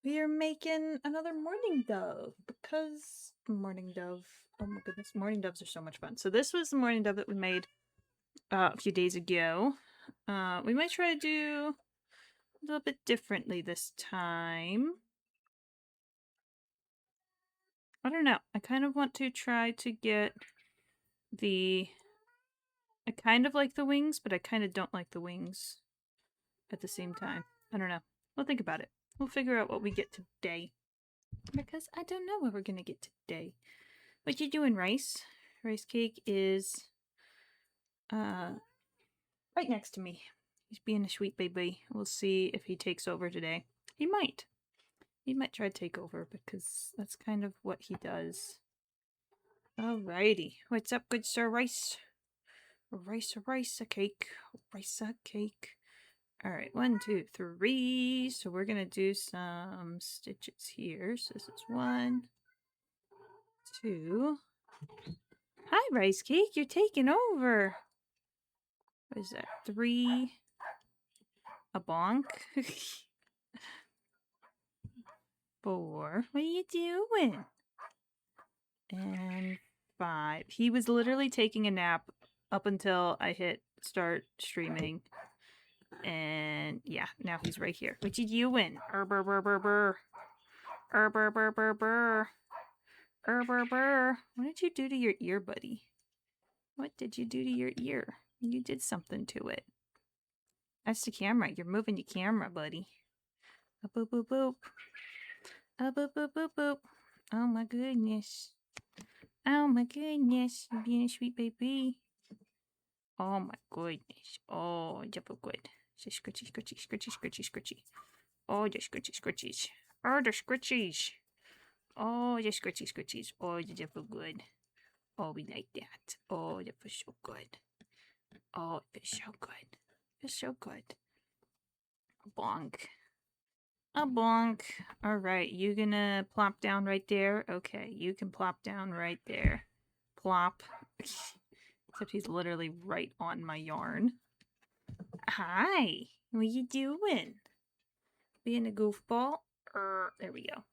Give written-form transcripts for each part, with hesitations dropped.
We are making another mourning dove because mourning dove. Oh my goodness, mourning doves are so much fun. So this was the mourning dove that we made a few days ago. We might try to do a little bit differently this time. I don't know. I kind of want to try to get the... I kind of like the wings, but I kind of don't like the wings at the same time. I don't know. We'll think about it. We'll figure out what we get today. Because I don't know what we're gonna get today. What you doing, Rice? Rice Cake is right next to me. He's being a sweet baby. We'll see if he takes over today. He might. He might try to take over because that's kind of what he does. Alrighty. What's up, good sir Rice? Rice a cake. Rice a cake. Alright, 1, 2, 3. So we're gonna do some stitches here. So this is 1, 2. Hi, Rice Cake. You're taking over. What is that? 3. A bonk. 4. What are you doing? And 5. He was literally taking a nap up until I hit start streaming. And yeah, now he's right here. What did you win? Burr burr burr burr. Burr burr burr burr. Burr burr. What did you do to your ear, buddy? What did you do to your ear? You did something to it. That's the camera. You're moving your camera, buddy. A boop boop boop. A boop boop boop boop. Oh my goodness. Oh my goodness. You're being a sweet baby. Oh my goodness. Oh, you're good. Scritchy, scritchy, scritchy, scritchy, scritchy. Oh, the scritchy, scritchies. Oh, the scritchies. Oh, the scritchy, scritchies. Oh, you're good. Oh, we like that. Oh, that was so good. Oh, it feels so good. It's so good. Bonk. A bonk. Alright, you gonna plop down right there? Okay, you can plop down right there. Plop. Except he's literally right on my yarn. Hi. What you doing? Being a goofball? There we go.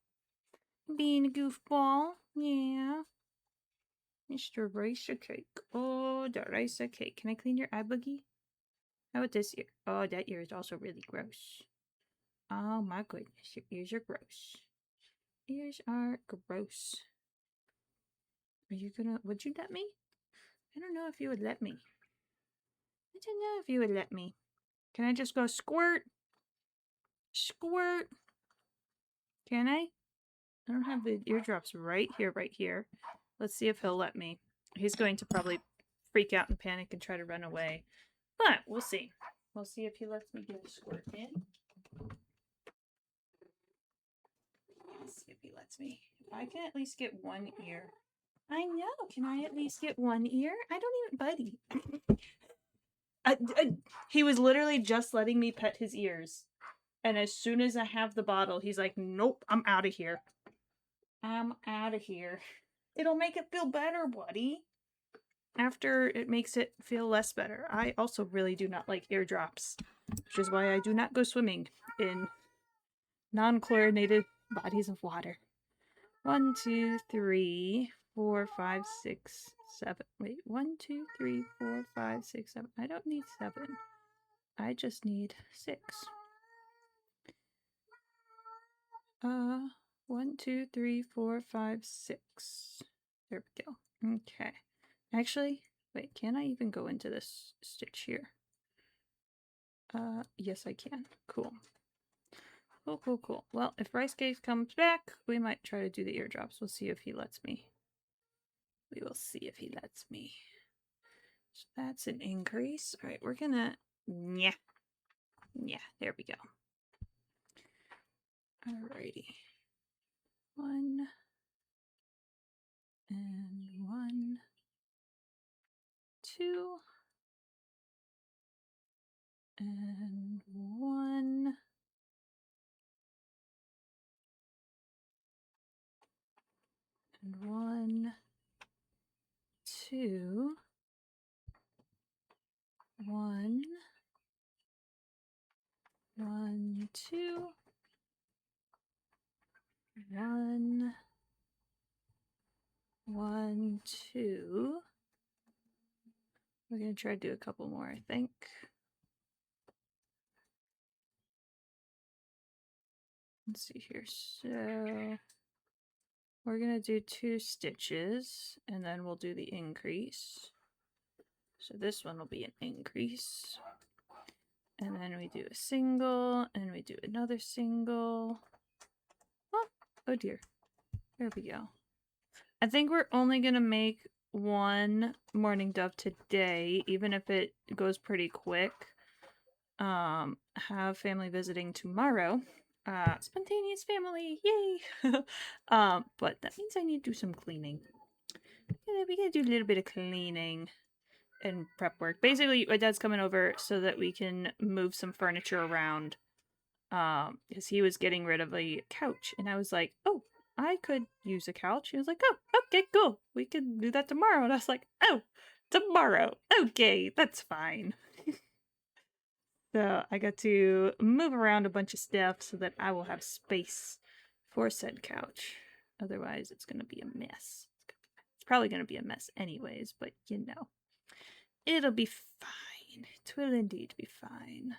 Being a goofball? Yeah. Mr. Ricer Cake. Oh, the Ricer Cake. Can I clean your eye boogie? How about this ear? Oh, that ear is also really gross. Oh my goodness, your ears are gross. Ears are gross. Are you gonna... Would you let me? I don't know if you would let me. I don't know if you would let me. Can I just go squirt? Squirt. Can I? I don't have the eardrops right here, right here. Let's see if he'll let me. He's going to probably freak out and panic and try to run away. But we'll see. We'll see if he lets me get a squirt in. Let's see if he lets me. If I can at least get one ear. I know. Can I at least get one ear? I don't even... Buddy. He was literally just letting me pet his ears. And as soon as I have the bottle, he's like, nope, I'm out of here. I'm out of here. It'll make it feel better, buddy. After it makes it feel less better. I also really do not like eardrops, which is why I do not go swimming in non-chlorinated bodies of water. 1, 2, 3, 4, 5, 6, 7. Wait, 1, 2, 3, 4, 5, 6, 7. I don't need 7. I just need 6. 1, 2, 3, 4, 5, 6. There we go. Okay. Actually, wait, can I even go into this stitch here? Yes I can. Cool. Cool, cool, cool. Well, if Rice Cake comes back, we might try to do the eardrops. We'll see if he lets me. We will see if he lets me. So that's an increase. Alright, we're gonna... Yeah. Yeah, there we go. Alrighty. 1. And 1. 2. And 1. And 1. 2. 1. 1, 2. 1, 1, 2. We're gonna try to do a couple more, I think. Let's see here. So we're gonna do 2 stitches, and then we'll do the increase. So this one will be an increase. And then we do a single, and we do another single. Oh dear. There we go. I think we're only gonna make 1 mourning dove today, even if it goes pretty quick. Have family visiting tomorrow. Spontaneous family, yay! But that means I need to do some cleaning. Yeah, we gotta do a little bit of cleaning and prep work. Basically, my dad's coming over so that we can move some furniture around. Because he was getting rid of a couch, and I was like, oh, I could use a couch. He was like, oh, okay, cool. We can do that tomorrow. And I was like, oh, tomorrow. Okay, that's fine. So I got to move around a bunch of stuff so that I will have space for said couch. Otherwise, it's going to be a mess. It's probably going to be a mess anyways, but you know. It'll be fine. It will indeed be fine.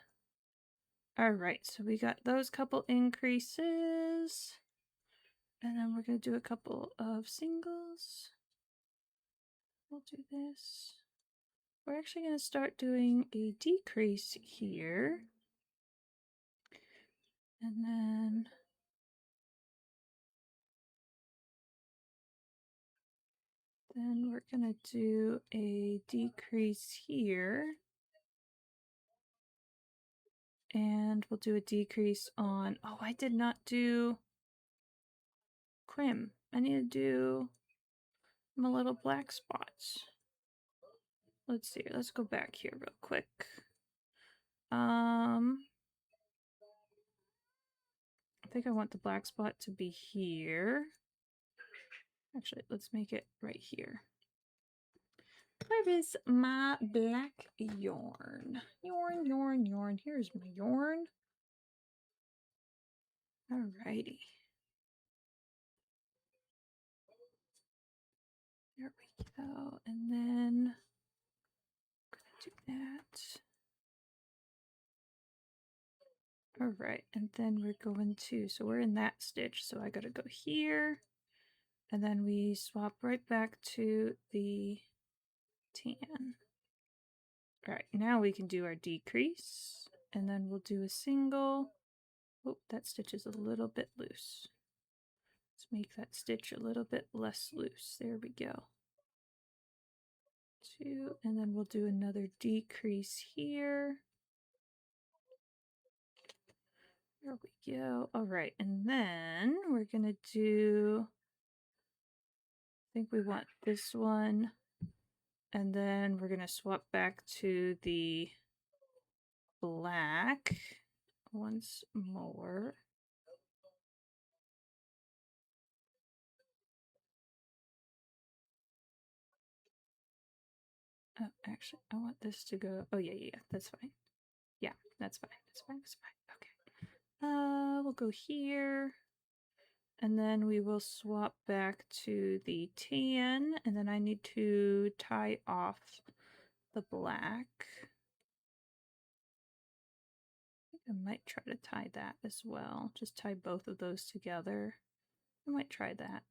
Alright, so we got those couple increases. And then we're going to do a couple of singles. We'll do this. We're actually going to start doing a decrease here. And then we're going to do a decrease here. And we'll do a decrease on... Oh, I did not do crim. I need to do my little black spots. Let's see. Let's go back here real quick. I think I want the black spot to be here. Actually, let's make it right here. Where is my black yarn? Yarn, yarn, yarn. Here's my yarn. Alrighty. There we go. And then I'm gonna do that. Alright, and then we're going to, so we're in that stitch, so I gotta go here. And then we swap right back to the tan. Alright, now we can do our decrease. And then we'll do a single. Oh, that stitch is a little bit loose. Let's make that stitch a little bit less loose. There we go. 2, and then we'll do another decrease here. There we go. All right, and then we're gonna do, I think we want this one, and then we're gonna swap back to the black once more. Oh, actually, I want this to go. Oh, yeah, that's fine. Yeah, that's fine. That's fine. That's fine. Okay. We'll go here. And then we will swap back to the tan. And then I need to tie off the black. I think I might try to tie that as well. Just tie both of those together. I might try that.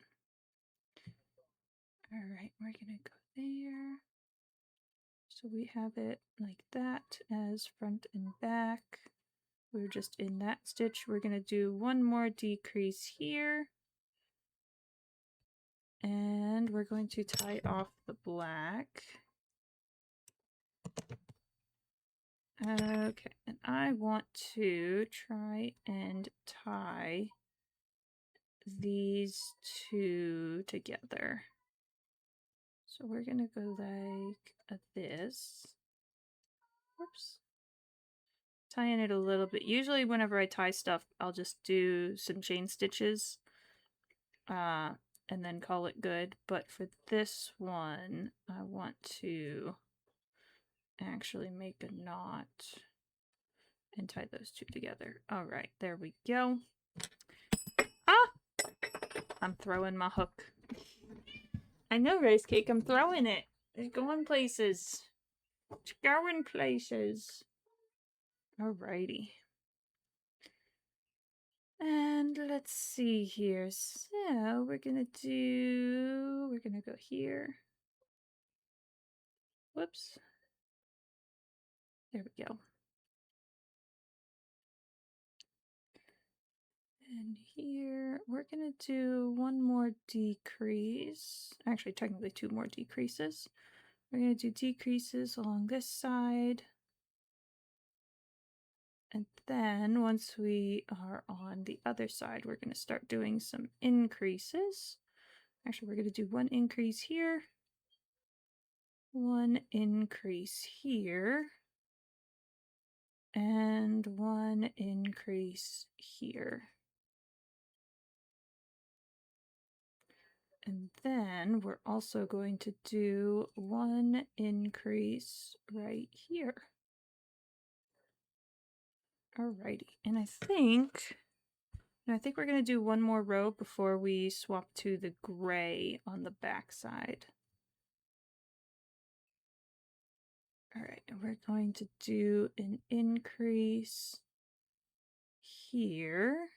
All right, we're going to go there. So we have it like that as front and back. We're just in that stitch. We're going to do one more decrease here. And we're going to tie off the black. Okay, and I want to try and tie these two together. So we're going to go like this. Whoops. Tying it a little bit. Usually whenever I tie stuff, I'll just do some chain stitches and then call it good. But for this one, I want to actually make a knot and tie those two together. All right, there we go. Ah! I'm throwing my hook. I know, Rice Cake, I'm throwing it. It's going places. It's going places. Alrighty. And let's see here. So we're gonna go here. Whoops. There we go. And here we're gonna do one more decrease. Actually, technically 2 more decreases. We're gonna do decreases along this side. And then once we are on the other side, we're gonna start doing some increases. Actually, we're gonna do 1 increase here. 1 increase here. And 1 increase here. And then we're also going to do 1 increase right here. Alrighty, and I think we're going to do 1 more row before we swap to the gray on the back side. Alright, and we're going to do an increase here.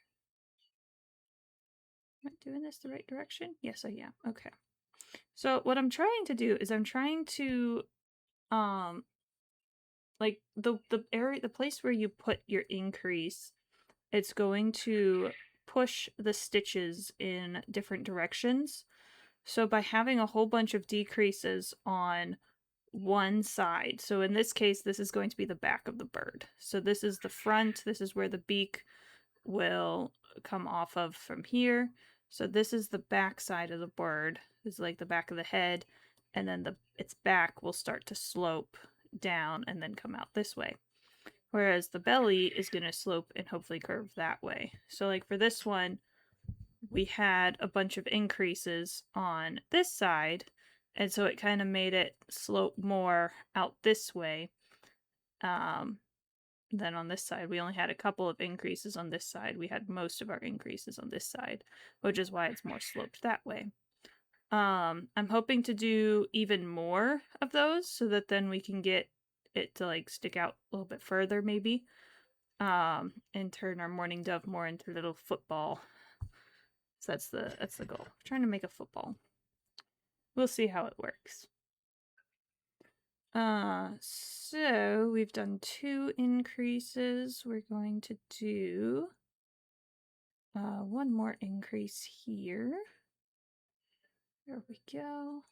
Am I doing this the right direction? Yes, I am. Okay. So what I'm trying to do is I'm trying to like the area, the place where you put your increase, it's going to push the stitches in different directions. So by having a whole bunch of decreases on one side, so in this case this is going to be the back of the bird, so this is the front, this is where the beak will come off of from here. So this is the back side of the bird. This is like the back of the head, and then its back will start to slope down and then come out this way. Whereas the belly is going to slope and hopefully curve that way. So like for this one, we had a bunch of increases on this side, and so it kind of made it slope more out this way. Then on this side, we only had a couple of increases on this side. We had most of our increases on this side, which is why it's more sloped that way. I'm hoping to do even more of those so that then we can get it to like stick out a little bit further maybe. And turn our mourning dove more into a little football. So that's the goal. I'm trying to make a football. We'll see how it works. So we've done 2 increases. We're going to do 1 more increase here. There we go.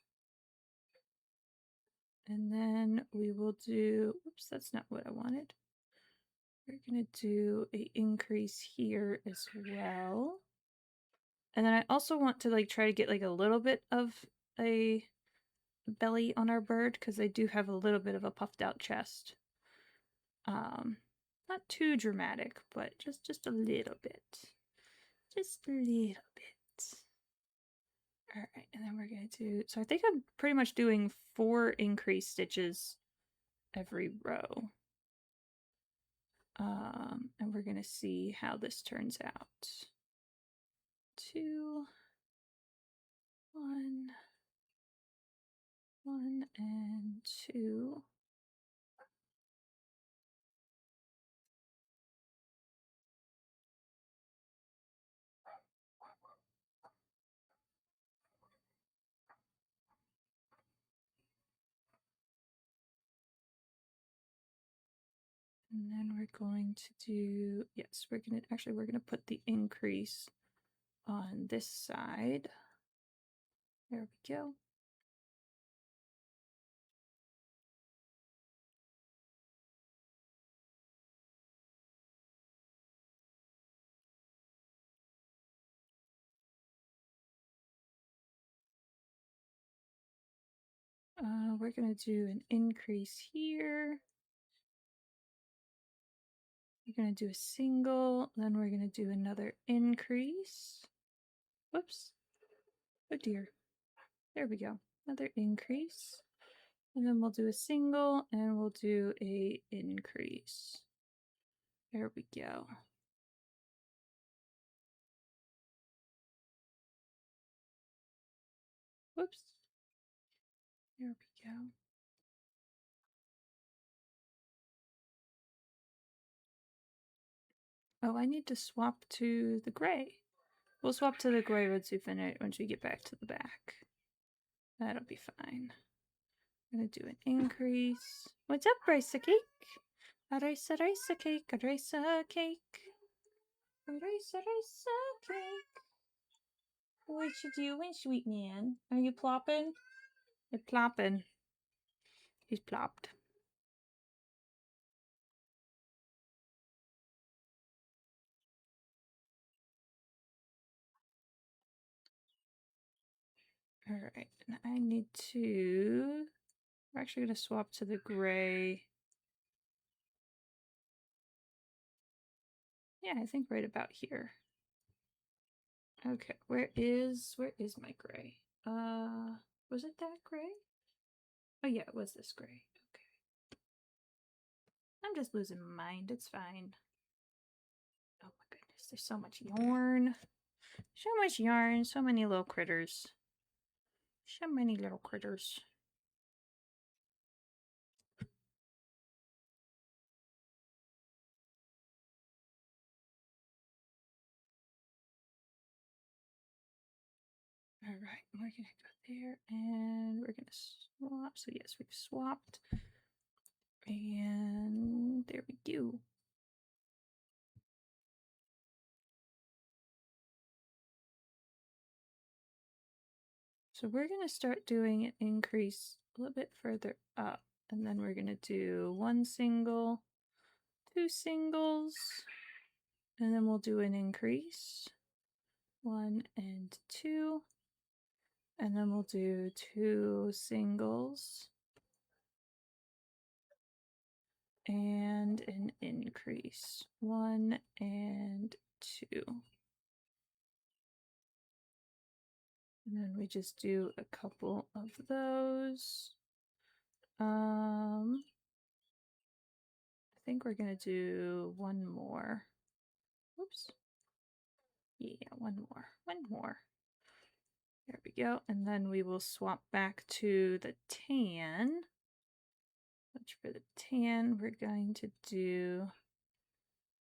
And then we will do, oops, that's not what I wanted. We're gonna do a increase here as well. And then I also want to like try to get like a little bit of a belly on our bird, because they do have a little bit of a puffed out chest. Not too dramatic, but just a little bit. Just a little bit. Alright, and then we're gonna do, so I think I'm pretty much doing 4 increase stitches every row. And we're gonna see how this turns out. 2, 1, 1, and 2. And then we're going to do, yes, we're gonna put the increase on this side. There we go. We're gonna do an increase here. We're gonna do a single, then we're gonna do another increase. Whoops. Oh dear. There we go. Another increase. And then we'll do a single and we'll do a increase. There we go. Whoops. There we go. Oh, I need to swap to the gray. We'll swap to the gray once we get back to the back. That'll be fine. I'm gonna do an increase. What's up, rice a cake? A rice a cake, a rice a cake. A rice a cake. What you doing, sweet man? Are you plopping? You're plopping. He's plopped. Alright, and I need to... We're actually going to swap to the gray. Yeah, I think right about here. Okay, where is my gray? Was it that gray? Oh yeah, it was this gray. Okay. I'm just losing my mind. It's fine. Oh my goodness, there's so much yarn. So much yarn, so many little critters. So many little critters. Alright, we're gonna go there and we're gonna swap. So yes, we've swapped. And there we go. So we're going to start doing an increase a little bit further up. And then we're going to do 1 single, 2 singles, and then we'll do an increase. 1 and 2. And then we'll do 2 singles. And an increase. 1 and 2. And then we just do a couple of those. I think we're gonna do 1 more. Oops. Yeah, 1 more. 1 more. There we go. And then we will swap back to the tan. Which for the tan, we're going to do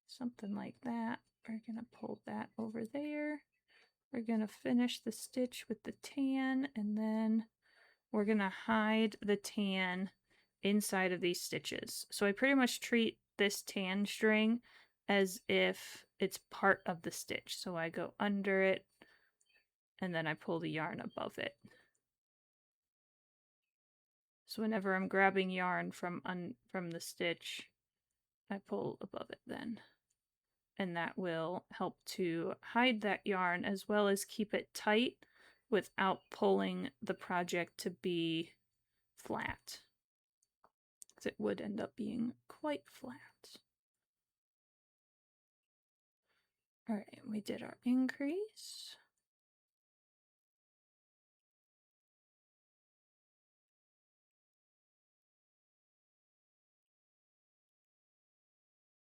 something like that. We're gonna pull that over there. We're gonna finish the stitch with the tan, and then we're gonna hide the tan inside of these stitches. So I pretty much treat this tan string as if it's part of the stitch. So I go under it and then I pull the yarn above it. So whenever I'm grabbing yarn from the stitch, I pull above it then. And that will help to hide that yarn as well as keep it tight without pulling the project to be flat. Because it would end up being quite flat. Alright, we did our increase.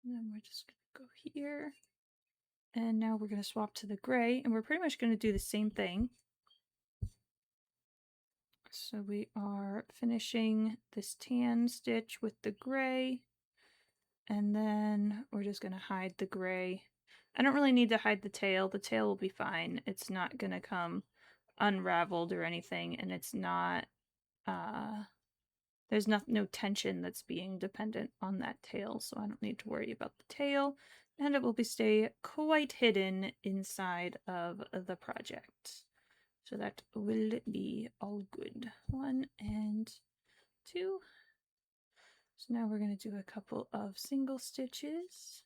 And then we're just going to go here. And now we're going to swap to the gray. And we're pretty much going to do the same thing. So we are finishing this tan stitch with the gray. And then we're just going to hide the gray. I don't really need to hide the tail. The tail will be fine. It's not going to come unraveled or anything. And it's not... there's no tension that's being dependent on that tail, so I don't need to worry about the tail, and it will stay quite hidden inside of the project. So that will be all good. 1 and 2. So now we're going to do a couple of single stitches.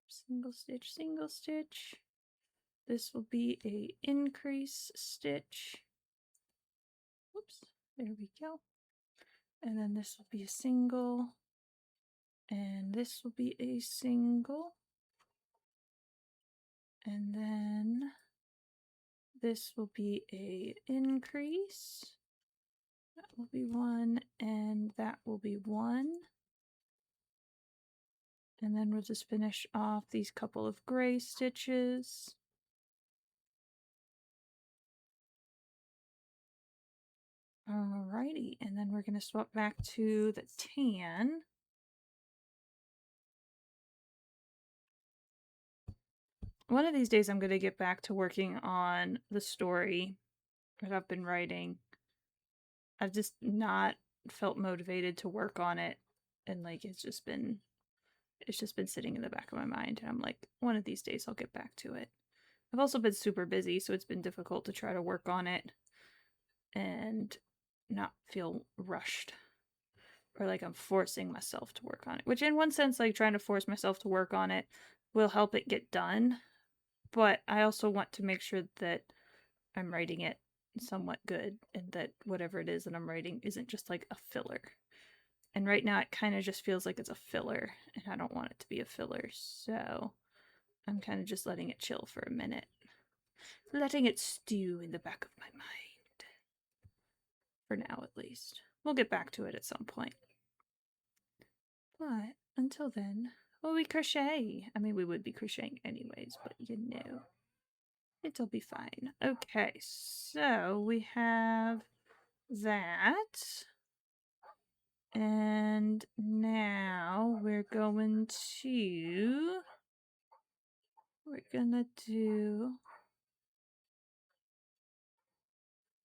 Single stitch, single stitch. This will be a increase stitch. Whoops, there we go. And then this will be a single, and this will be a single, and then this will be a increase. That will be 1, and that will be 1. And then we'll just finish off these couple of gray stitches. Alrighty, and then we're gonna swap back to the tan. One of these days I'm gonna get back to working on the story that I've been writing. I've just not felt motivated to work on it, and like it's just been sitting in the back of my mind, and I'm like, one of these days I'll get back to it. I've also been super busy, so it's been difficult to try to work on it and not feel rushed or like I'm forcing myself to work on it, which in one sense, like trying to force myself to work on it will help it get done, but I also want to make sure that I'm writing it somewhat good and that whatever it is that I'm writing isn't just like a filler. And right now it kind of just feels like it's a filler, and I don't want it to be a filler, so I'm kind of just letting it chill for a minute. Letting it stew in the back of my mind. For now, at least. We'll get back to it at some point. But until then, well, we crochet. I mean, we would be crocheting anyways, but you know, it'll be fine. Okay, so we have that. And now we're gonna do...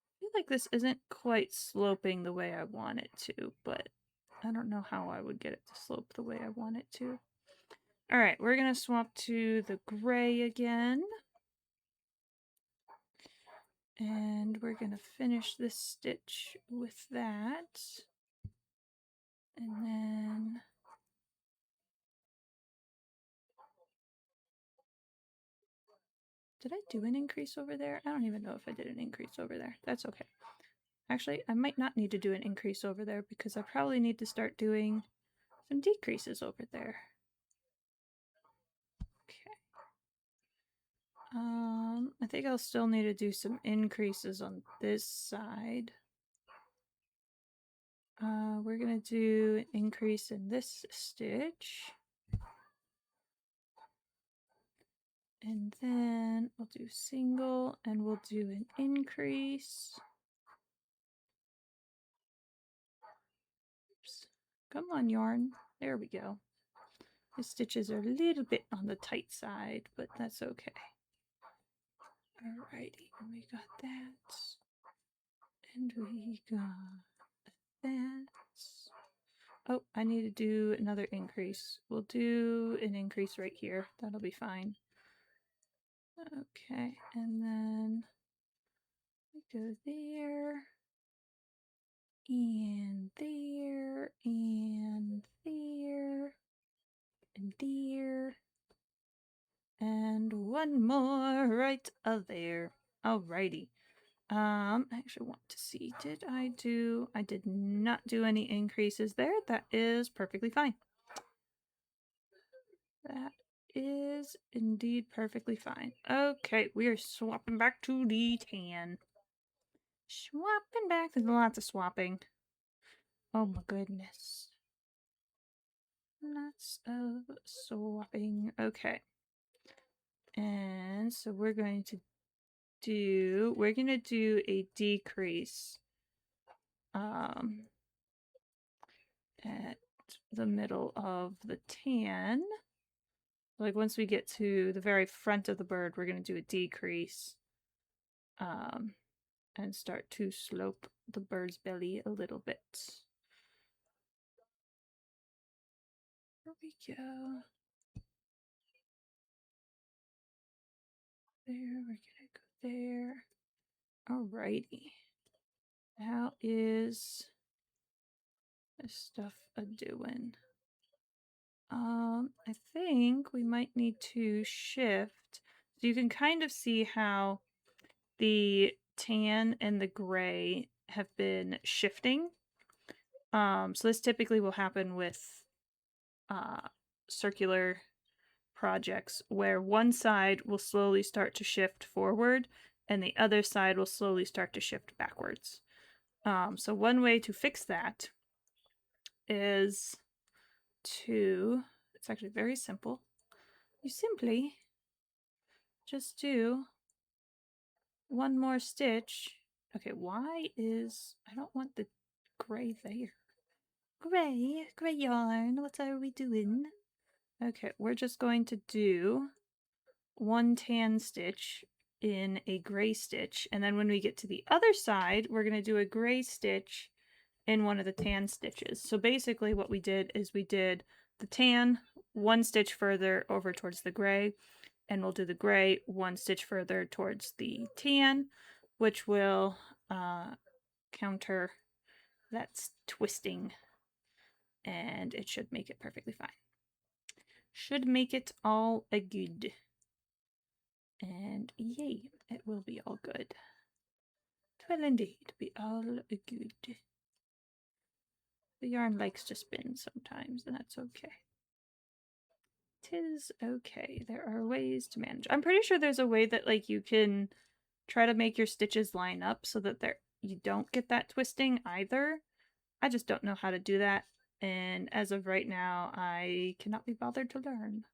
I feel like this isn't quite sloping the way I want it to, but I don't know how I would get it to slope the way I want it to. Alright, we're gonna swap to the gray again. And we're gonna finish this stitch with that. And then... Did I do an increase over there? I don't even know if I did an increase over there. That's okay. Actually, I might not need to do an increase over there because I probably need to start doing some decreases over there. Okay. I think I'll still need to do some increases on this side. We're gonna do an increase in this stitch. And then we'll do single and we'll do an increase. Oops. Come on, yarn. There we go. The stitches are a little bit on the tight side, but that's okay. Alrighty, and we got that. And we got that. Oh, I need to do another increase. We'll do an increase right here. That'll be fine. Okay, and then we go there, and there, and there, and there, and one more right there. Alrighty. I actually want to see, I did not do any increases there. That is perfectly fine. That is indeed perfectly fine. Okay, we are swapping back to the tan. Swapping back. There's lots of swapping. Oh my goodness. Lots of swapping. Okay. And so we're going to do a decrease at the middle of the tan. Like once we get to the very front of the bird, we're going to do a decrease and start to slope the bird's belly a little bit. There we go. There, we're gonna go there. Alrighty. How is this stuff a-doing? I think we might need to shift. So you can kind of see how the tan and the gray have been shifting. So this typically will happen with circular projects where one side will slowly start to shift forward and the other side will slowly start to shift backwards. So one way to fix that is it's actually very simple. You simply just do one more stitch Okay, why is... I don't want the gray there. Gray yarn, what are we doing? Okay, we're just going to do one tan stitch in a gray stitch, and then when we get to the other side, we're going to do a gray stitch in one of the tan stitches. So basically what we did is we did the tan one stitch further over towards the gray, and we'll do the gray one stitch further towards the tan, which will counter that twisting, and it should make it perfectly fine. Should make it all a good. And yay, it will be all good. It will indeed be all good. The yarn likes to spin sometimes, and that's okay. 'Tis okay. There are ways to manage. I'm pretty sure there's a way that like you can try to make your stitches line up so that you don't get that twisting either. I just don't know how to do that, and as of right now, I cannot be bothered to learn.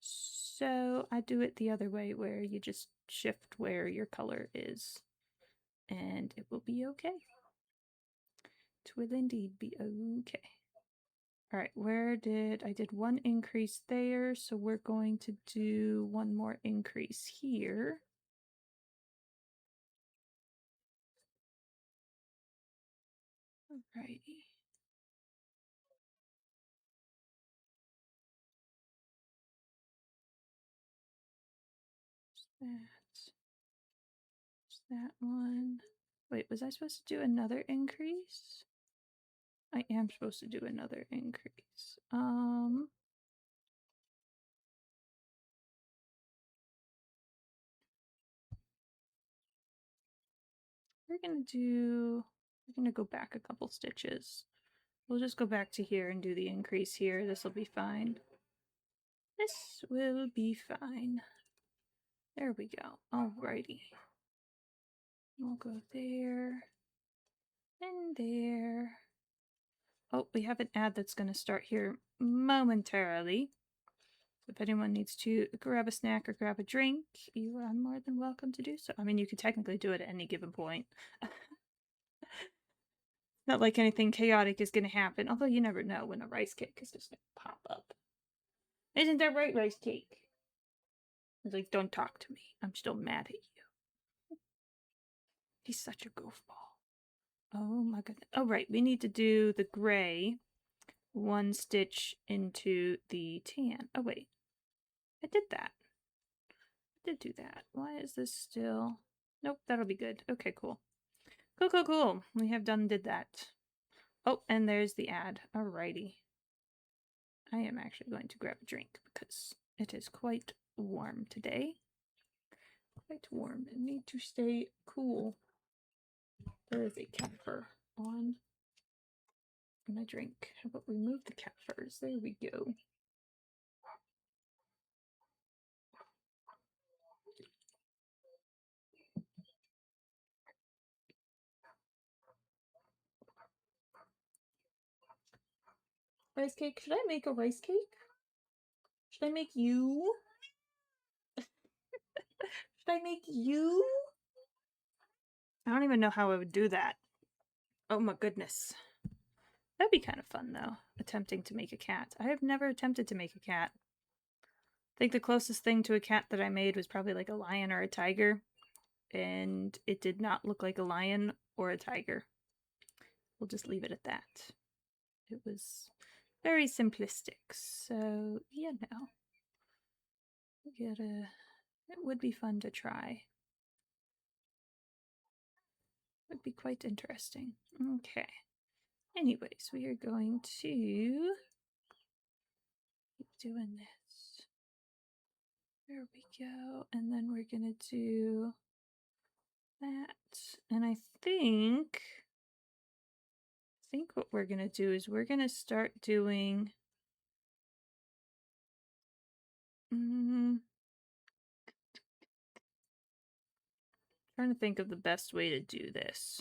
So I do it the other way, where you just shift where your color is, and it will be okay. It will indeed be okay. Alright, I did one increase there, so we're going to do one more increase here. Alrighty. That one. Wait, was I supposed to do another increase? I am supposed to do another increase. We're gonna go back a couple stitches. We'll just go back to here and do the increase here. This will be fine. This will be fine. There we go. Alrighty. We'll go there. And there. Oh, we have an ad that's going to start here momentarily. If anyone needs to grab a snack or grab a drink, you are more than welcome to do so. I mean, you could technically do it at any given point. Not like anything chaotic is going to happen, although you never know when a rice cake is just going to pop up. Isn't that right, rice cake? It's like, don't talk to me. I'm still mad at you. He's such a goofball. Oh my goodness. Oh, right. We need to do the gray one stitch into the tan. Oh, wait. I did that. I did do that. Why is this still... Nope, that'll be good. Okay, cool. Cool. We have did that. Oh, and there's the ad. Alrighty. I am actually going to grab a drink because it is quite warm today. Quite warm. I need to stay cool. There is a cat fur on my drink. How about we move the cat furs? There we go. Rice cake? Should I make a rice cake? Should I make you? Should I make you? I don't even know how I would do that. Oh my goodness. That'd be kind of fun though, attempting to make a cat. I have never attempted to make a cat. I think the closest thing to a cat that I made was probably like a lion or a tiger, and it did not look like a lion or a tiger. We'll just leave it at that. It was very simplistic, so you know. It would be fun to try. It would be quite interesting. Okay. Anyways, we are going to keep doing this. There we go. And then we're going to do that. And I think what we're going to do is we're going to start doing... trying to think of the best way to do this.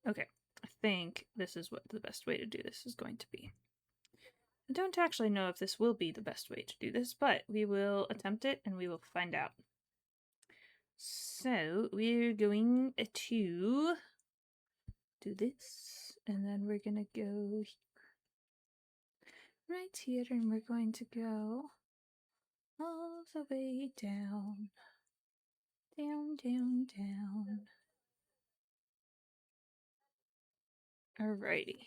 Okay, I think this is what the best way to do this is going to be. I don't actually know if this will be the best way to do this, but we will attempt it and we will find out. So we're going to do this, and then we're gonna go right here, and we're going to go all the way down, down, down, down. Alrighty.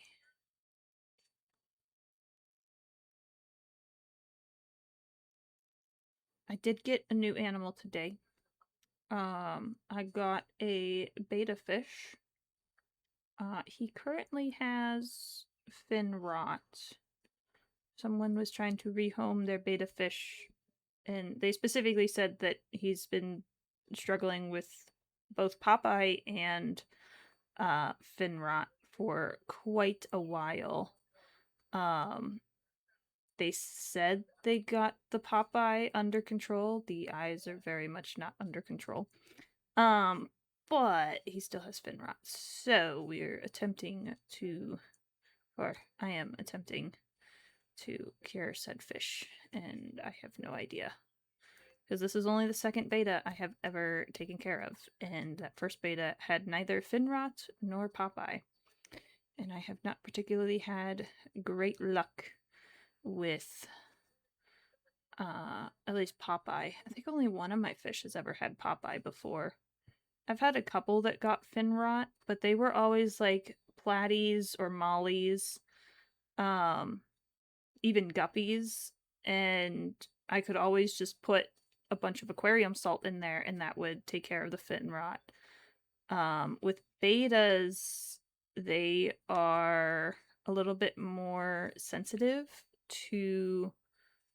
I did get a new animal today. I got a beta fish. He currently has fin rot. Someone was trying to rehome their beta fish, and they specifically said that he's been struggling with both Popeye and fin rot for quite a while. They said they got the Popeye under control. The eyes are very much not under control. But he still has fin rot. So we're attempting to, or I am attempting to cure said fish, and I have no idea. Because this is only the second beta I have ever taken care of, and that first beta had neither fin rot nor Popeye. And I have not particularly had great luck with at least Popeye. I think only one of my fish has ever had Popeye before. I've had a couple that got fin rot, but they were always like platies or mollies, even guppies, and I could always just put a bunch of aquarium salt in there and that would take care of the fin rot. With betas, they are a little bit more sensitive to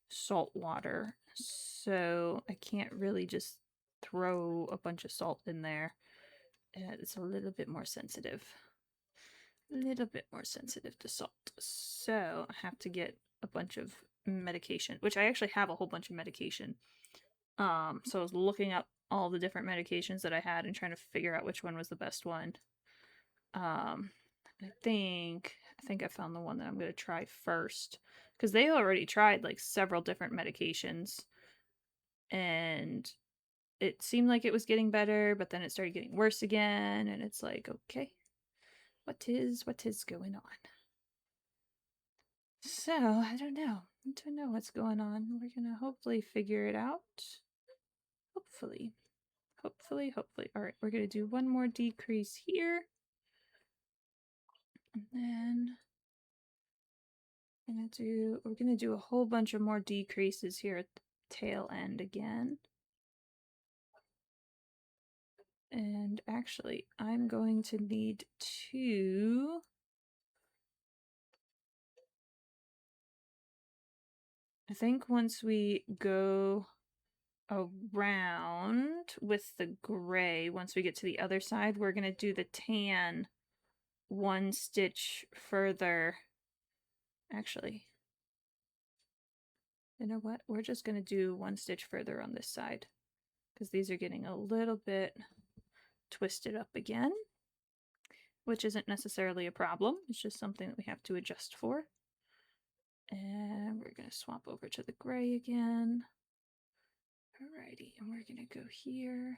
salt water, so I can't really just throw a bunch of salt in there. It's a little bit more sensitive. A little bit more sensitive to salt. So I have to get a bunch of medication, which I actually have a whole bunch of medication. So I was looking up all the different medications that I had and trying to figure out which one was the best one. I think I found the one that I'm going to try first, because they already tried like several different medications, and it seemed like it was getting better, but then it started getting worse again, and it's like, okay, what is going on? So I don't know. I don't know what's going on. We're gonna hopefully figure it out. Hopefully. Hopefully. Alright, we're gonna do one more decrease here. And then we're gonna do a whole bunch of more decreases here at the tail end again. And actually, I'm going to need to I think once we go around with the gray, once we get to the other side, we're going to do the tan one stitch further. Actually, you know what? We're just going to do one stitch further on this side, because these are getting a little bit twisted up again, which isn't necessarily a problem. It's just something that we have to adjust for. And we're going to swap over to the gray again. Alrighty, and we're going to go here.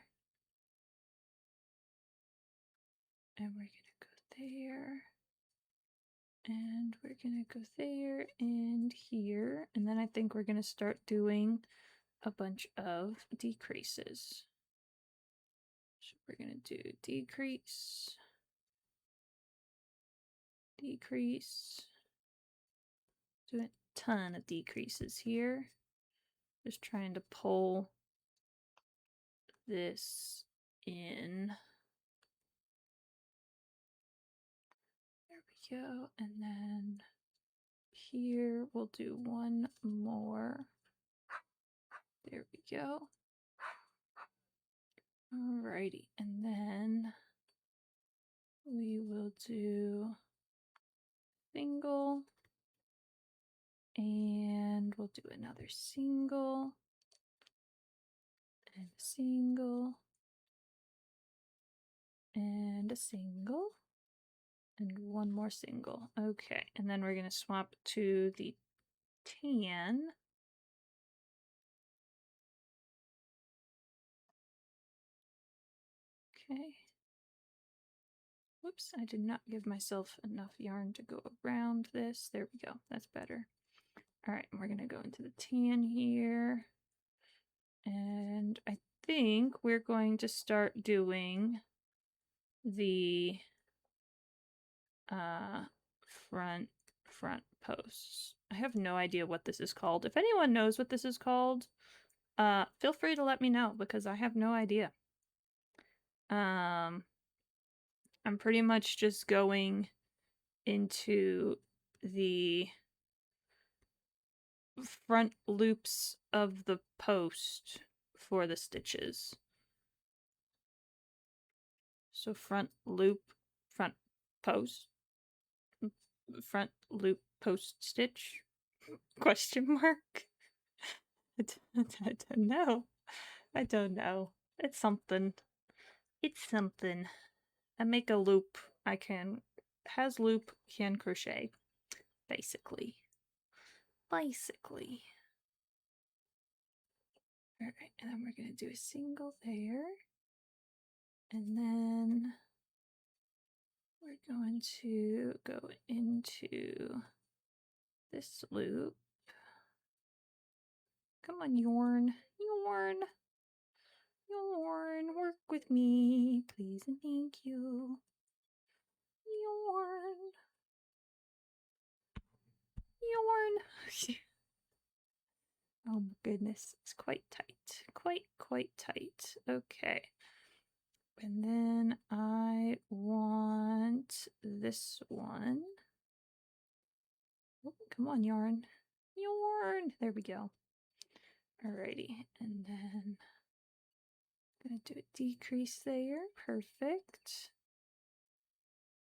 And we're going to go there. And we're going to go there and here. And then I think we're going to start doing a bunch of decreases. So we're going to do decrease, decrease. Do a ton of decreases here. Just trying to pull this in. There we go. And then here we'll do one more. There we go. Alrighty, and then we will do single, and we'll do another single, and a single, and a single, and one more single. Okay, and then we're going to swap to the tan. Okay. Whoops, I did not give myself enough yarn to go around this. There we go. That's better. All right, we're going to go into the tan here. And I think we're going to start doing the front posts. I have no idea what this is called. If anyone knows what this is called, feel free to let me know because I have no idea. I'm pretty much just going into the front loops of the post for the stitches. So front loop, front post, front loop, post stitch, question mark? I don't know. I don't know. It's something. It's something. I make a loop. I can, has loop, can crochet. Basically. Basically. Alright, and then we're going to do a single there. And then we're going to go into this loop. Come on, yarn. Yarn. Yarn, work with me, please and thank you. Yarn. Yarn. Oh my goodness, it's quite tight. Quite tight. Okay. And then I want this one. Oh, come on, yarn. Yarn. There we go. Alrighty. And then I'm going to do a decrease there. Perfect.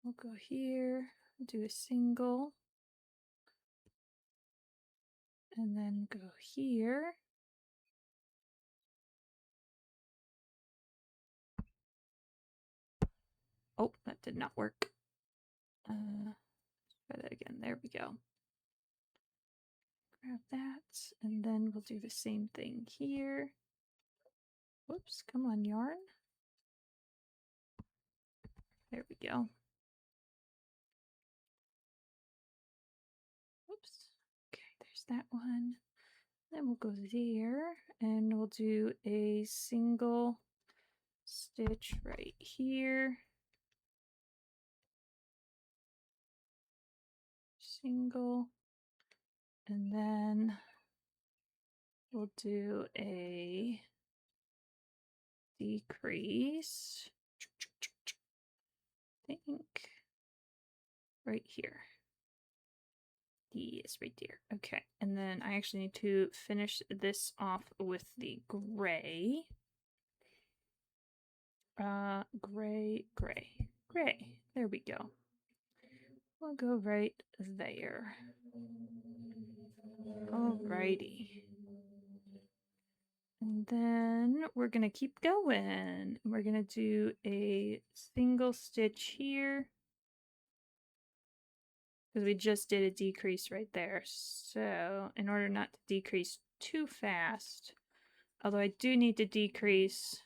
We'll go here, do a single. And then go here. Oh, that did not work. Try that again. There we go. Grab that, and then we'll do the same thing here. Whoops, come on, yarn. There we go. Whoops. Okay, there's that one. Then we'll go there, and we'll do a single stitch right here. Single. And then we'll do a decrease. I think right here. Yes, right there. Okay, and then I actually need to finish this off with the gray. Gray. There we go. We'll go right there. Alrighty. And then we're gonna keep going. We're gonna do a single stitch here. Because we just did a decrease right there. So in order not to decrease too fast, although I do need to decrease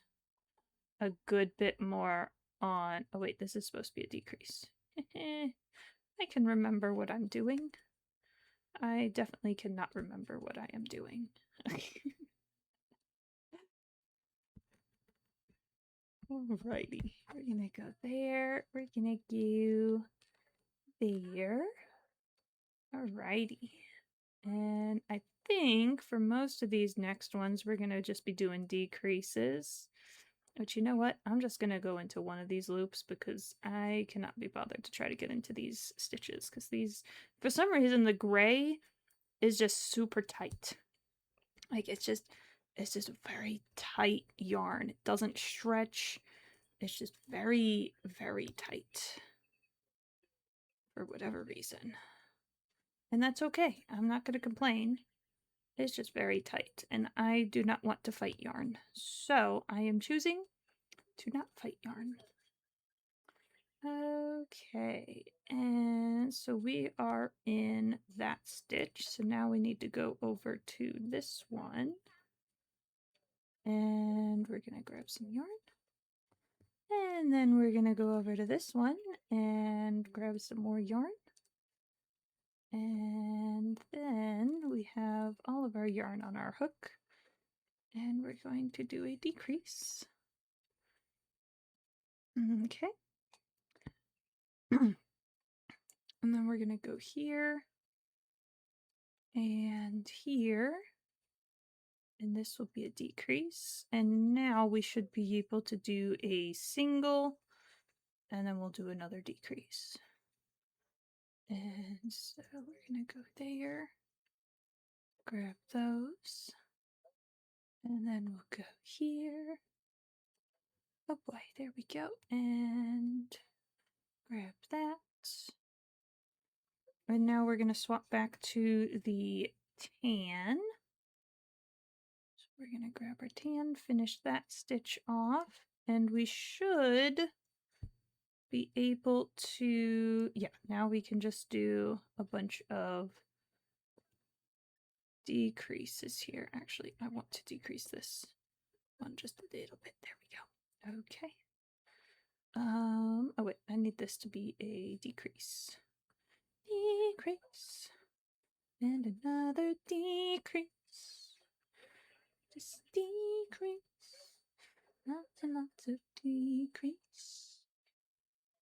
a good bit more on... Oh wait, this is supposed to be a decrease. I can remember what I'm doing. I definitely cannot remember what I am doing. Alrighty, we're gonna go there. We're gonna go there. Alrighty. And I think for most of these next ones, we're gonna just be doing decreases. But you know what? I'm just gonna go into one of these loops because I cannot be bothered to try to get into these stitches because these, for some reason, the gray is just super tight. Like it's just very tight yarn. It doesn't stretch. It's just very, very tight for whatever reason. And that's okay. I'm not gonna complain. It's just very tight, and I do not want to fight yarn. So I am choosing to not fight yarn. Okay, and And so we are in that stitch. So now we need to go over to this one. And we're going to grab some yarn. And then we're going to go over to this one and grab some more yarn. And then we have all of our yarn on our hook. And we're going to do a decrease. Okay. And then we're going to go here and here. And this will be a decrease. And now we should be able to do a single. And then we'll do another decrease. And so we're going to go there. Grab those. And then we'll go here. Oh boy, there we go. And grab that. And now we're going to swap back to the tan. So we're going to grab our tan, finish that stitch off, and we should be able to, yeah, now we can just do a bunch of decreases here. Actually, I want to decrease this one just a little bit. There we go. Okay. Oh wait, I need this to be a decrease. Decrease. And another decrease. Just decrease. Lots and lots of decrease.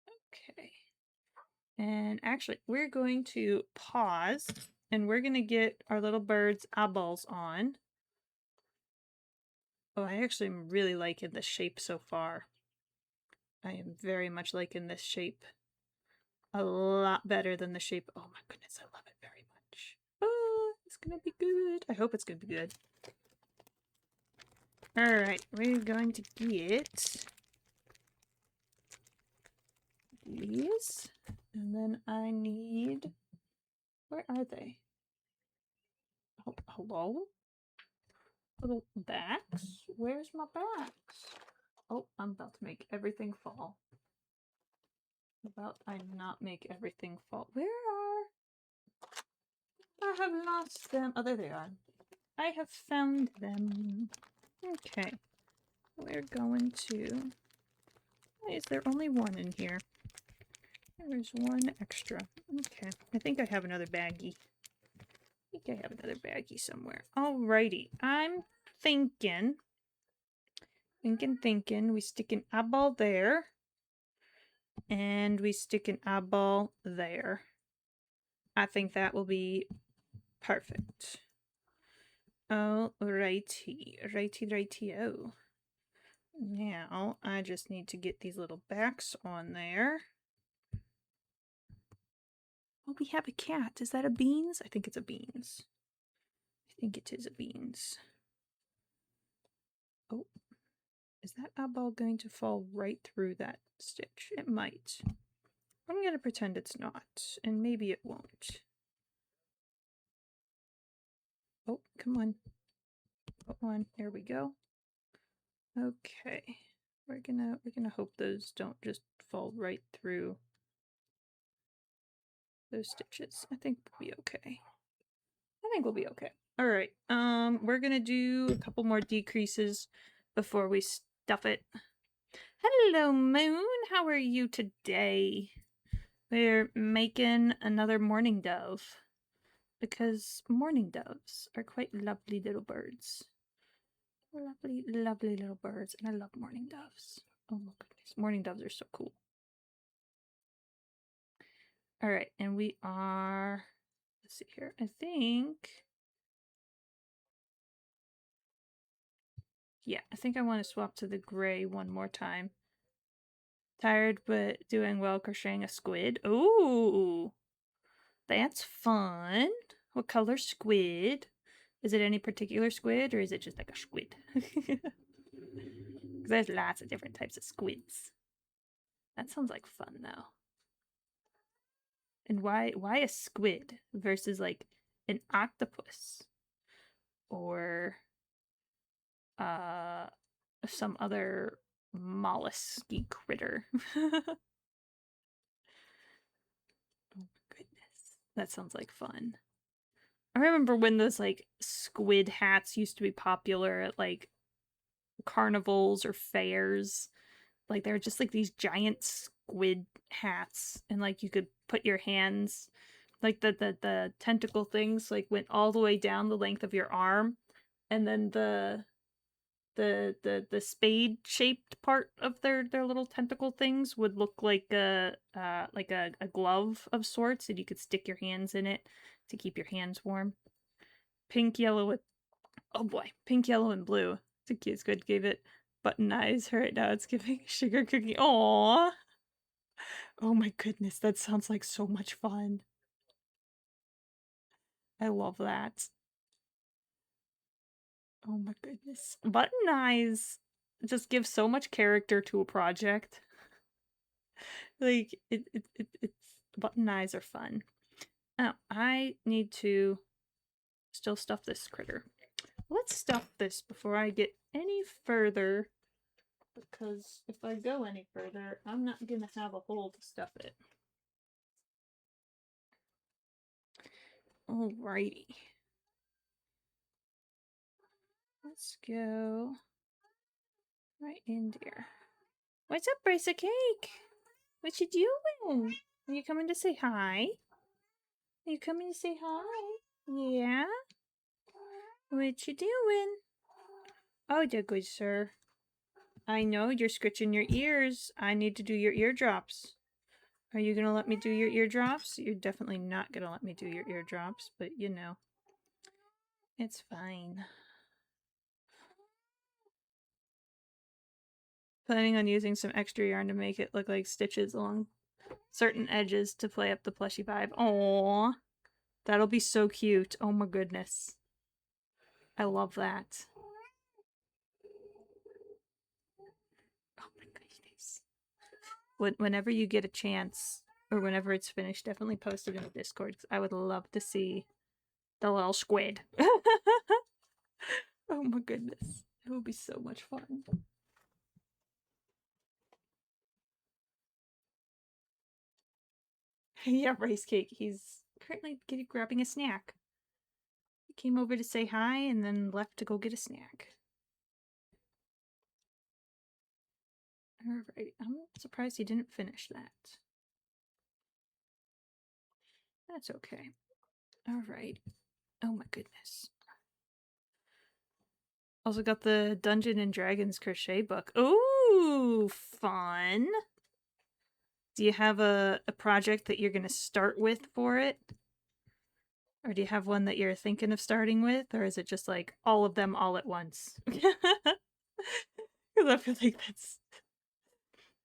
Okay. And actually, we're going to pause and we're going to get our little bird's eyeballs on. Oh, I actually am really liking this shape so far. I am very much liking this shape. A lot better than the shape. Oh my goodness, I love it very much. Oh, it's gonna be good. I hope it's gonna be good. Alright, we're going to get these. And then I need... Where are they? Oh, hello? Little backs? Where's my backs? Oh, I'm about to make everything fall. About I not make everything fall. Where are... I have lost them. Oh, there they are. I have found them. Okay. We're going to... Why is there only one in here? There's one extra. Okay. I think I have another baggie. I think I have another baggie somewhere. Alrighty. I'm thinking... We stick an eyeball there. And we stick an eyeball there. I think that will be perfect. Alrighty. Righty-o. Now, I just need to get these little backs on there. Oh, we have a cat. Is that a beans? I think it's a beans. I think it is a beans. Oh, is that eyeball going to fall right through that stitch? It might. I'm going to pretend it's not, and maybe it won't. Oh, come on. Come on. There we go. Okay. We're gonna hope those don't just fall right through those stitches. I think we'll be okay. I think we'll be okay. All right. We're gonna do a couple more decreases before we stuff it. Hello, Moon. How are you today? We're making another mourning dove because mourning doves are quite lovely little birds. Lovely, lovely little birds, and I love mourning doves. Oh my goodness, mourning doves are so cool. All right, and we are, let's see here, I think, yeah, I think I want to swap to the gray one more time. Tired, but doing well crocheting a squid. Ooh, that's fun. What color squid? Is it any particular squid, or is it just like a squid? Because there's lots of different types of squids. That sounds like fun, though. And why a squid versus like an octopus or some other mollusky critter? That sounds like fun. I remember when those like squid hats used to be popular at like carnivals or fairs. Like they're just like these giant squid hats, and like you could put your hands, like the tentacle things like went all the way down the length of your arm, and then the spade shaped part of their little tentacle things would look like a glove of sorts, and you could stick your hands in it to keep your hands warm. Pink, yellow, and oh boy, pink, yellow, and blue. The kids could give it button eyes. Right now, it's giving sugar cookie. Aww. Oh my goodness, that sounds like so much fun. I love that. Oh my goodness. Button eyes just give so much character to a project. Like, it's button eyes are fun. Oh, I need to still stuff this critter. Let's stuff this before I get any further, because if I go any further, I'm not gonna have a hole to stuff it. Alrighty. Let's go right in there. What's up, Brace of Cake? What you doing? Are you coming to say hi? Are you coming to say hi? Yeah? What you doing? Oh, dear good sir. I know you're scratching your ears. I need to do your eardrops. Are you gonna let me do your eardrops? You're definitely not gonna let me do your eardrops, but you know. It's fine. Planning on using some extra yarn to make it look like stitches along certain edges to play up the plushy vibe. Aww. That'll be so cute. Oh my goodness. I love that. Oh my goodness. Whenever you get a chance, or whenever it's finished, definitely post it in the Discord, because I would love to see the little squid. Oh my goodness. It will be so much fun. Yeah, Rice Cake. He's currently grabbing a snack. He came over to say hi and then left to go get a snack. Alright, I'm surprised he didn't finish that. That's okay. Alright. Oh my goodness. Also got the Dungeon and Dragons crochet book. Ooh, fun. Do you have a project that you're going to start with for it? Or do you have one that you're thinking of starting with? Or is it just like all of them all at once? Because I feel like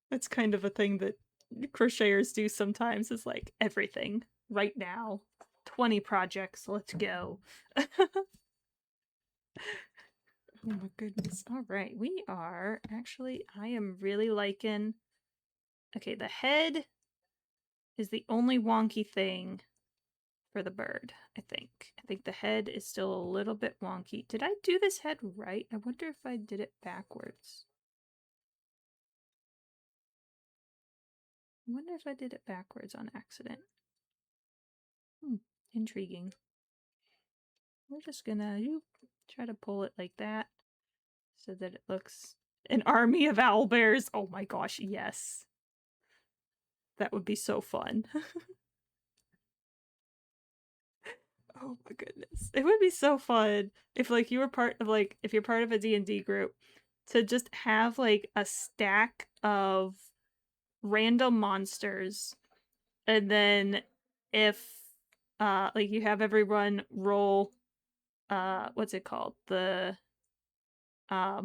that's kind of a thing that crocheters do sometimes, is like everything right now. 20 projects, let's go. Oh my goodness. All right, we are actually, I am really liking, okay, the head is the only wonky thing for the bird, I think. I think the head is still a little bit wonky. Did I do this head right? I wonder if I did it backwards. I wonder if I did it backwards on accident. Intriguing. We're just gonna try to pull it like that so that it looks an army of owlbears. Oh my gosh, yes. That would be so fun. Oh my goodness. It would be so fun if like you were part of like, if you're part of a D&D group, to just have like a stack of random monsters, and then if like you have everyone roll what's it called? The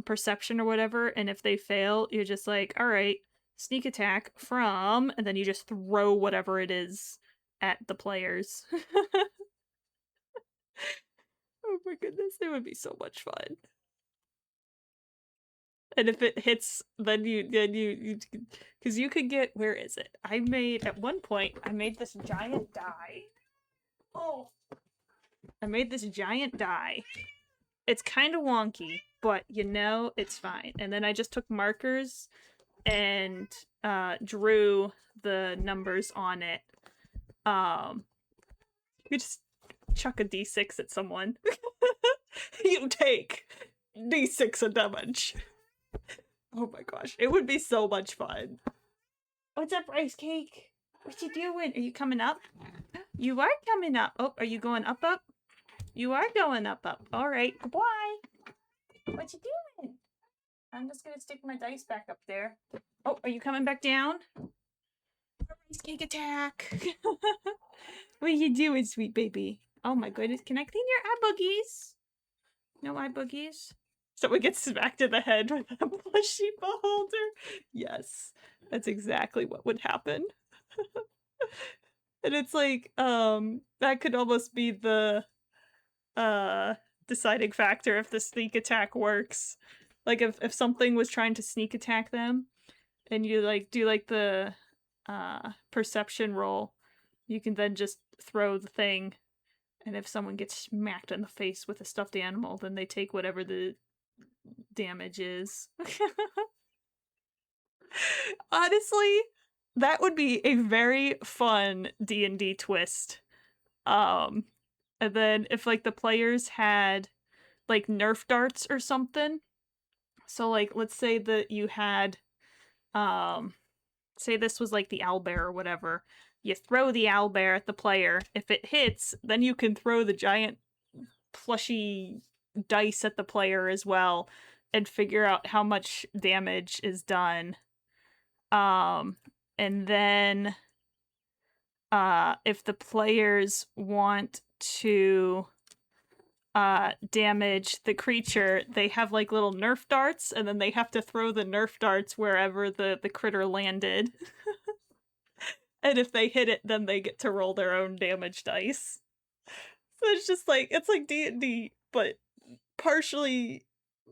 perception or whatever, and if they fail, you're just like, all right, sneak attack from, and then you just throw whatever it is at the players. Oh my goodness, it would be so much fun. And if it hits, then you because you could get, where is it? I made, at one point, I made this giant die. Oh, I made this giant die. It's kind of wonky, but you know, it's fine. And then I just took markers and drew the numbers on it. You just chuck a d6 at someone. You take d6 of damage. Oh my gosh, it would be so much fun. What's up, Rice Cake? What you doing? Are you coming up? You are coming up. Oh, are you going up? You are going up. All right, goodbye. What you doing? I'm just gonna stick my dice back up there. Oh, are you coming back down? Rice Cake attack. What are you doing, sweet baby? Oh my goodness, can I clean your eye boogies? No eye boogies? Someone gets smacked in the head with a plushy beholder. Yes, that's exactly what would happen. And it's like, that could almost be the deciding factor if the sneak attack works. Like if something was trying to sneak attack them and you like do like the perception roll, you can then just throw the thing, and if someone gets smacked in the face with a stuffed animal, then they take whatever the damage is. Honestly, that would be a very fun D&D twist. And then if like the players had like Nerf darts or something, so like let's say that you had say this was like the owlbear or whatever, you throw the owlbear at the player. If it hits, then you can throw the giant plushy dice at the player as well and figure out how much damage is done. And then if the players want to damage the creature, they have like little Nerf darts, and then they have to throw the Nerf darts wherever the critter landed. And if they hit it, then they get to roll their own damage dice. So it's just like, it's like D&D, but partially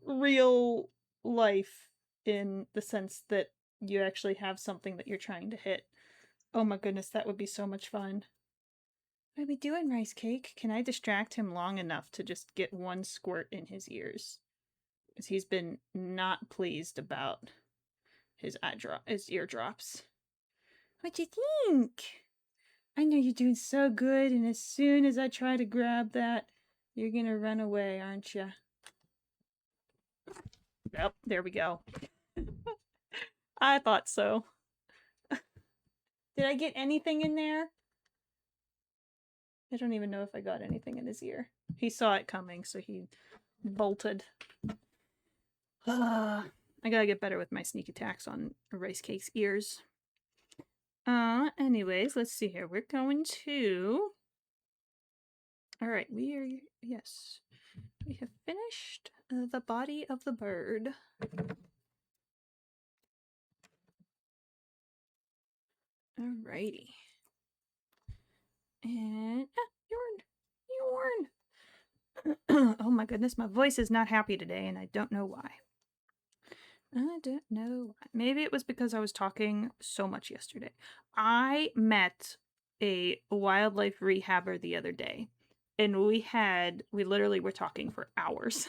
real life in the sense that you actually have something that you're trying to hit. Oh my goodness, that would be so much fun. What are we doing, Rice Cake? Can I distract him long enough to just get one squirt in his ears? Because he's been not pleased about his eardrops. What you think? I know you're doing so good, and as soon as I try to grab that, you're gonna run away, aren't you? Yep, there we go. I thought so. Did I get anything in there? I don't even know if I got anything in his ear. He saw it coming, so he bolted. I gotta get better with my sneak attacks on Rice Cake's ears. Anyways, let's see here. We're going to... Alright, yes. We have finished the body of the bird. Alrighty. And... Yorn! Oh my goodness, my voice is not happy today, and I don't know why. I don't know. Maybe it was because I was talking so much yesterday. I met a wildlife rehabber the other day, and we literally were talking for hours.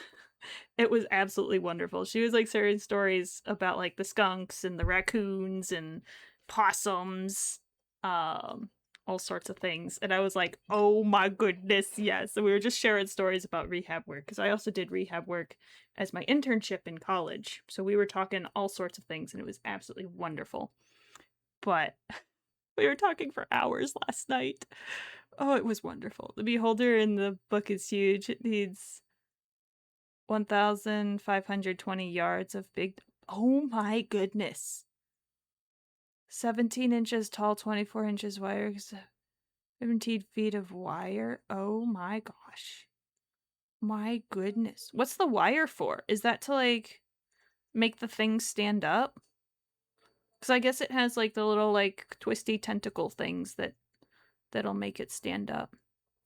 It was absolutely wonderful. She was like sharing stories about like the skunks and the raccoons and possums, all sorts of things. And I was like, oh my goodness, yes. And we were just sharing stories about rehab work, because I also did rehab work as my internship in college. So we were talking all sorts of things, and it was absolutely wonderful. But we were talking for hours last night. Oh, it was wonderful. The beholder in the book is huge. It needs 1,520 yards of big... Oh my goodness. 17 inches tall, 24 inches wide, 17 feet of wire. Oh my gosh. My goodness. What's the wire for? Is that to, like, make the thing stand up? Because I guess it has, like, the little, like, twisty tentacle things that'll make it stand up.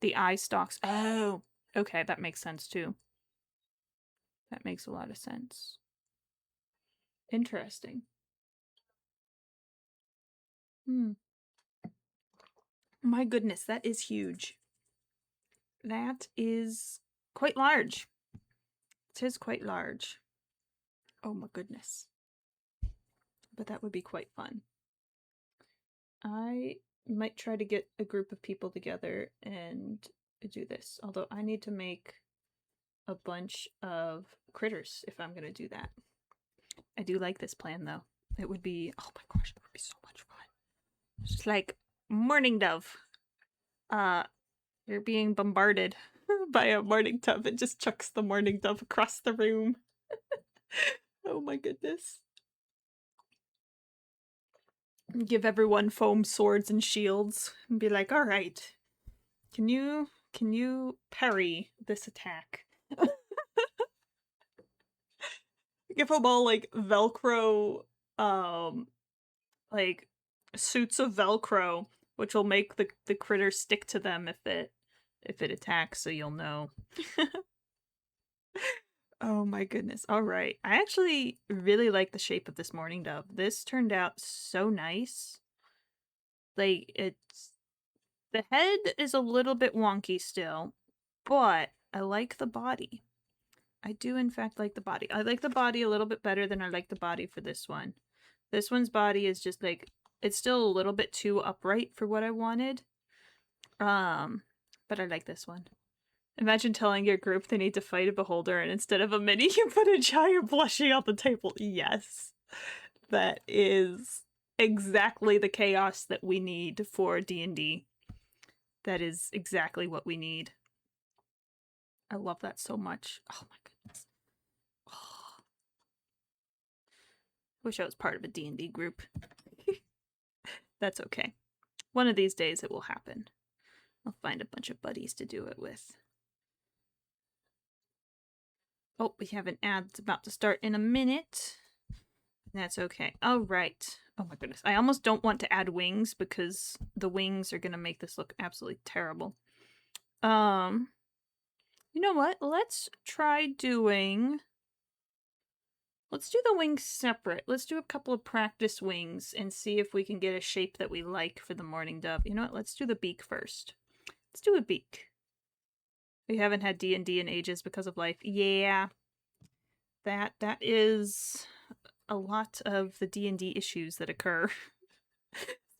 The eye stalks. Oh! Okay, that makes sense, too. That makes a lot of sense. Interesting. My goodness, that is huge. That is quite large. It is quite large. Oh my goodness. But that would be quite fun. I might try to get a group of people together and do this. Although I need to make a bunch of critters if I'm gonna do that. I do like this plan though. It would be, oh my gosh, it would be so much fun. It's just like, Mourning Dove. You're being bombarded by a mourning dove. It just chucks the mourning dove across the room. Oh my goodness. Give everyone foam swords and shields and be like, all right, can you parry this attack? Give them all like Velcro, like suits of Velcro, which will make the critter stick to them if it attacks, so you'll know. Oh my goodness. All right. I actually really like the shape of this mourning dove. This turned out so nice. Like, the head is a little bit wonky still, but I like the body. I do in fact like the body. I like the body a little bit better than I like the body for this one. This one's body is just like, it's still a little bit too upright for what I wanted. But I like this one. Imagine telling your group they need to fight a beholder and instead of a mini, you put a giant plushie on the table. Yes. That is exactly the chaos that we need for D&D. That is exactly what we need. I love that so much. Oh my goodness. Oh. Wish I was part of a D&D group. That's okay. One of these days it will happen. I'll find a bunch of buddies to do it with. Oh, we have an ad that's about to start in a minute. That's okay. All right. Oh my goodness. I almost don't want to add wings because the wings are going to make this look absolutely terrible. You know what? Let's try doing... Let's do the wings separate. Let's do a couple of practice wings and see if we can get a shape that we like for the mourning dove. You know what? Let's do the beak first. Let's do a beak. We haven't had D&D in ages because of life. Yeah. That is a lot of the D&D issues that occur.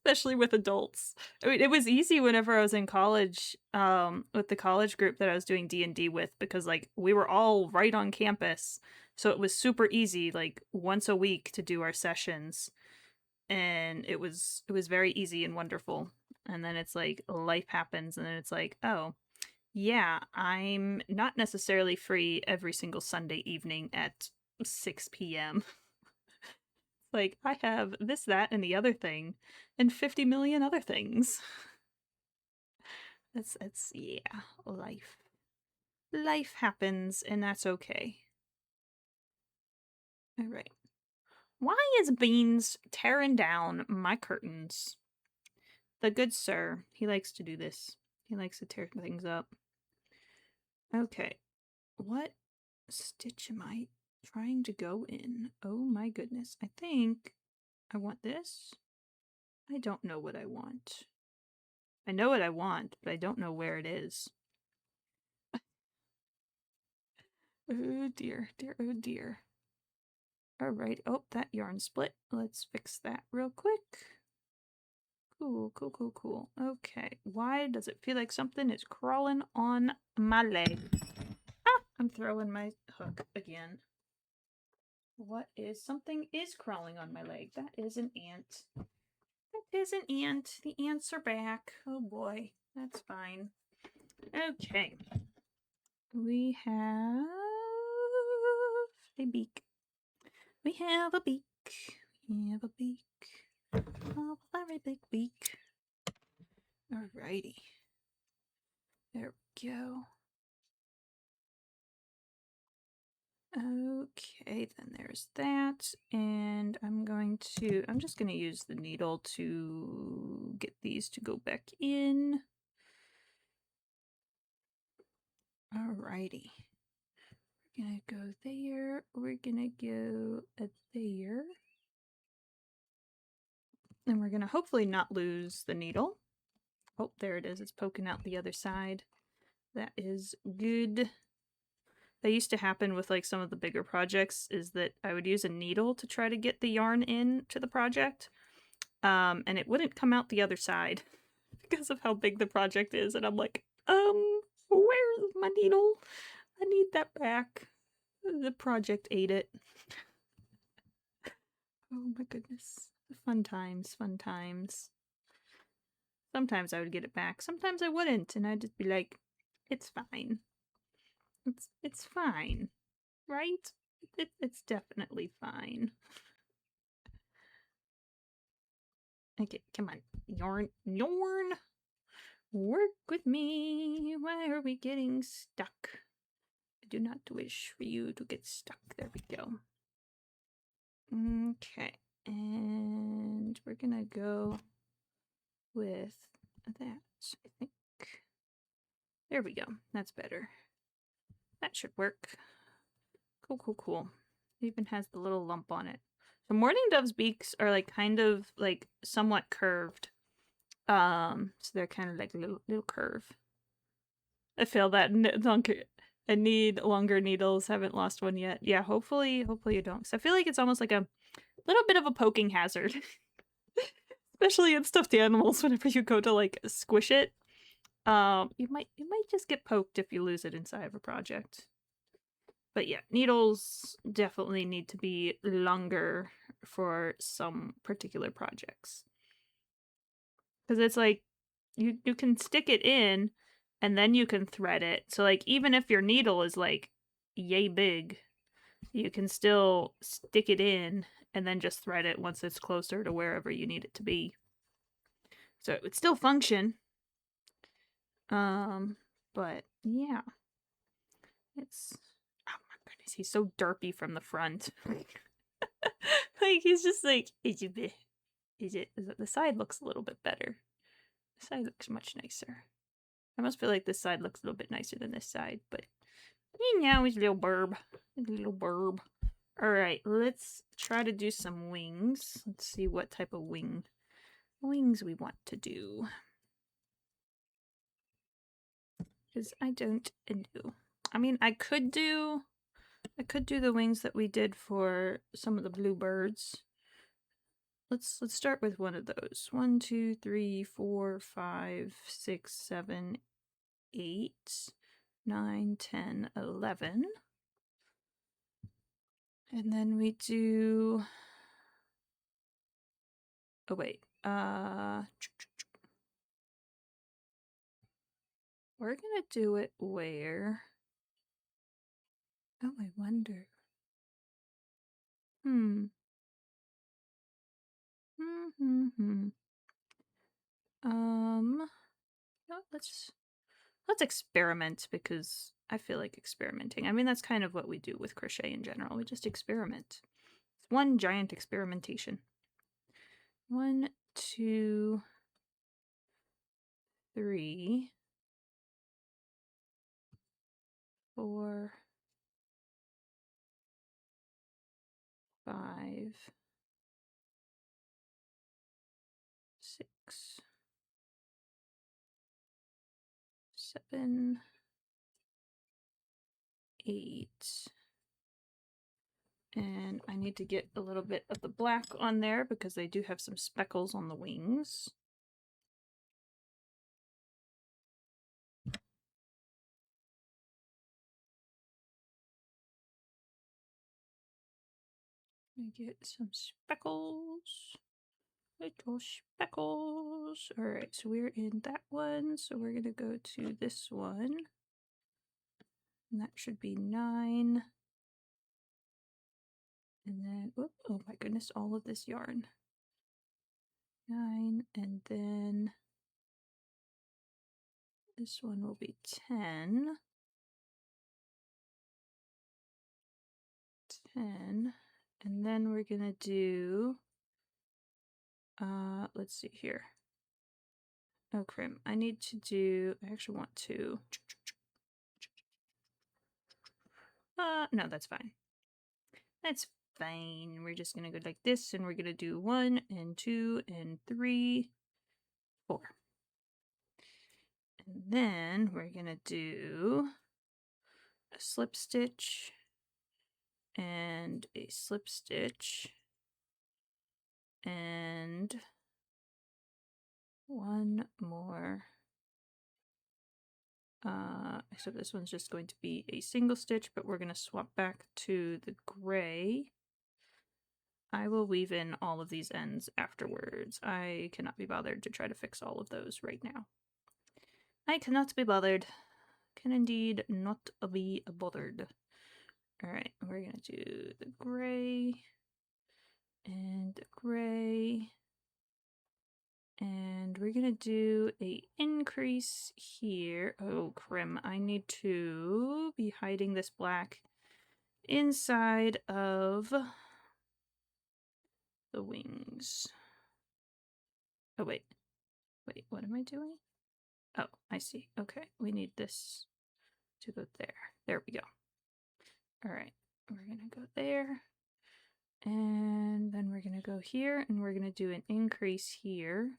Especially with adults. I mean, it was easy whenever I was in college, with the college group that I was doing D&D with, because, like, we were all right on campus. So it was super easy, like, once a week to do our sessions. And it was very easy and wonderful. And then it's like, life happens, and then it's like, oh, yeah, I'm not necessarily free every single Sunday evening at 6 p.m. Like, I have this, that, and the other thing, and 50 million other things. That's yeah, life. Life happens, and that's okay. Alright. Why is Beans tearing down my curtains? The good sir, he likes to do this. He likes to tear things up. Okay. What stitch am I trying to go in? Oh my goodness. I think I want this. I don't know what I want. I know what I want, but I don't know where it is. Oh dear, dear, oh dear. Alright, oh, that yarn split. Let's fix that real quick. Cool, cool, cool, cool. Okay, why does it feel like something is crawling on my leg? Ah, I'm throwing my hook again. What is, something is crawling on my leg. That is an ant. That is an ant. The ants are back. Oh boy, that's fine. Okay. We have a beak. We have a beak. We have a beak. A very big beak. Alrighty. There we go. Okay, then there's that. And I'm just going to use the needle to get these to go back in. Alrighty. We're going to go there. We're going to go there. And we're going to hopefully not lose the needle. Oh, there it is. It's poking out the other side. That is good. That used to happen with like some of the bigger projects, is that I would use a needle to try to get the yarn in to the project. and it wouldn't come out the other side because of how big the project is. And I'm like, where's my needle? I need that back. The project ate it. Oh my goodness. Fun times, fun times. Sometimes I would get it back. Sometimes I wouldn't, and I'd just be like, it's fine. It's fine. Right? It's definitely fine. Okay, come on. Yarn. Work with me. Why are we getting stuck? I do not wish for you to get stuck. There we go. Okay. And we're gonna go with that, I think. There we go. That's better. That should work. Cool. It even has the little lump on it. So mourning dove's beaks are like kind of like somewhat curved. So they're kind of like a little curve. I feel that I need longer needles. Haven't lost one yet. Yeah, hopefully you don't. So I feel like it's almost like a little bit of a poking hazard. Especially in stuffed animals whenever you go to like squish it. You might just get poked if you lose it inside of a project. But yeah, needles definitely need to be longer for some particular projects. Because it's like, you can stick it in, and then you can thread it. So like, even if your needle is like, yay big, you can still stick it in, and then just thread it once it's closer to wherever you need it to be. So it would still function. But yeah. It's... oh my goodness, he's so derpy from the front. Like, he's just like, the side looks a little bit better. The side looks much nicer. I must feel like this side looks a little bit nicer than this side, but now he's a little burb. Alright, let's try to do some wings. Let's see what type of wings we want to do. Because I don't know. I mean, I could do the wings that we did for some of the bluebirds. Let's start with one of those. 1, 2, 3, 4, 5, 6, 7, 8, 9, 10, 11. And then we do... oh wait. We're gonna do it where... oh, I wonder. No, let's experiment, because I feel like experimenting. I mean, that's kind of what we do with crochet in general. We just experiment. It's one giant experimentation. 1, 2, 3, 4, 5, 6, 7, 8. And I need to get a little bit of the black on there because they do have some speckles on the wings. Get some speckles. Little speckles. Alright, so we're in that one. So we're going to go to this one. And that should be 9. And then, oh my goodness, all of this yarn. 9, and then this one will be 10. 10. And then we're going to do... let's see here. Oh, crim. I need to do... I actually want to... no, that's fine. That's fine. We're just gonna go like this, and we're gonna do 1 and 2 and 3, 4. And then we're gonna do a slip stitch and a slip stitch and one more. So this one's just going to be a single stitch, but we're going to swap back to the gray. I will weave in all of these ends afterwards. I cannot be bothered to try to fix all of those right now. I cannot be bothered. Can indeed not be bothered. Alright, we're going to do the gray and the gray. And we're going to do a increase here. Oh, crim. I need to be hiding this black inside of the wings. Oh, wait. Wait, what am I doing? Oh, I see. Okay, we need this to go there. There we go. All right, we're going to go there. And then we're going to go here, and we're going to do an increase here.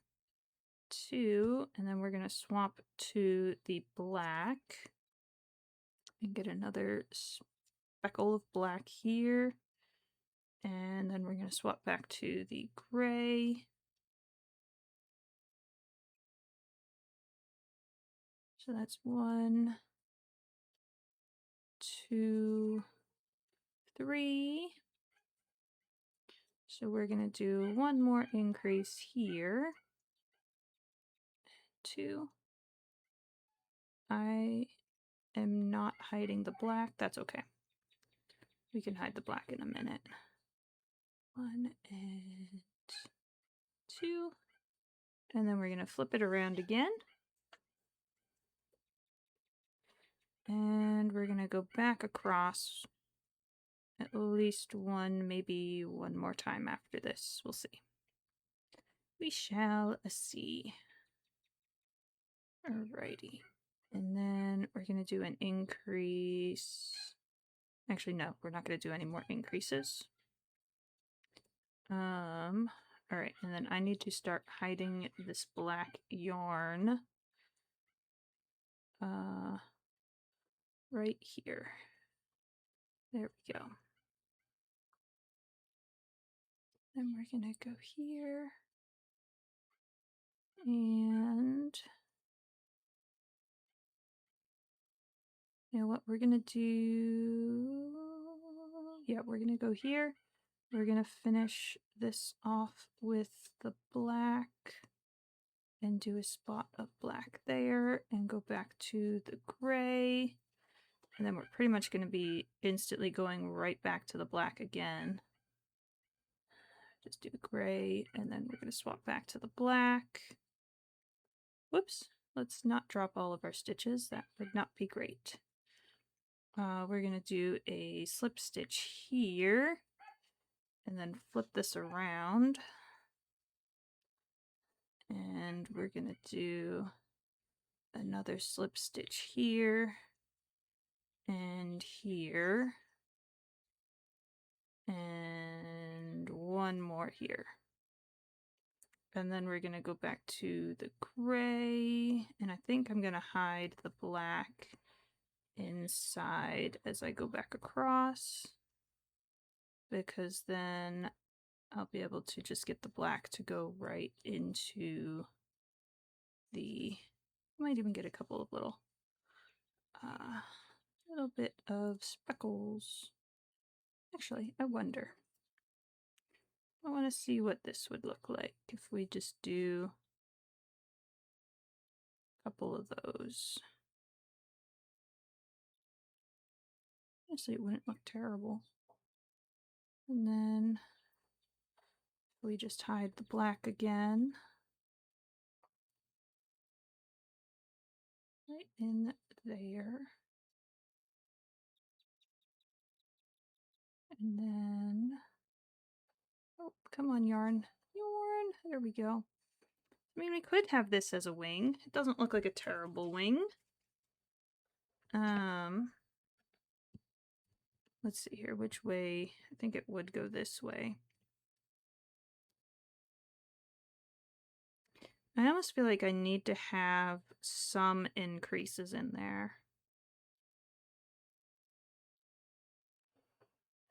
2, and then we're going to swap to the black and get another speckle of black here. And then we're going to swap back to the gray. So that's 1, 2, 3. So we're going to do one more increase here. 2. I am not hiding the black. That's okay. We can hide the black in a minute. 1 and 2. And then we're going to flip it around again. And we're going to go back across at least one, maybe one more time after this. We'll see. We shall see. Alrighty. And then we're going to do an increase. Actually, no, we're not going to do any more increases. Alright, and then I need to start hiding this black yarn. Right here. There we go. Then we're going to go here. And you know what we're going to do? Yeah, we're going to go here. We're going to finish this off with the black and do a spot of black there and go back to the gray. And then we're pretty much going to be instantly going right back to the black again. Just do the gray and then we're going to swap back to the black. Whoops, let's not drop all of our stitches. That would not be great. We're going to do a slip stitch here and then flip this around. And we're going to do another slip stitch here and here and one more here. And then we're going to go back to the gray, and I think I'm going to hide the black inside as I go back across, because then I'll be able to just get the black to go right into the, I might even get a couple of little bit of speckles. Actually, I wonder. I want to see what this would look like if we just do a couple of those. Honestly, it wouldn't look terrible. And then we just hide the black again. Right in there. And then, oh, come on, yarn. Yarn, there we go. I mean, we could have this as a wing. It doesn't look like a terrible wing. Let's see here, which way? I think it would go this way. I almost feel like I need to have some increases in there.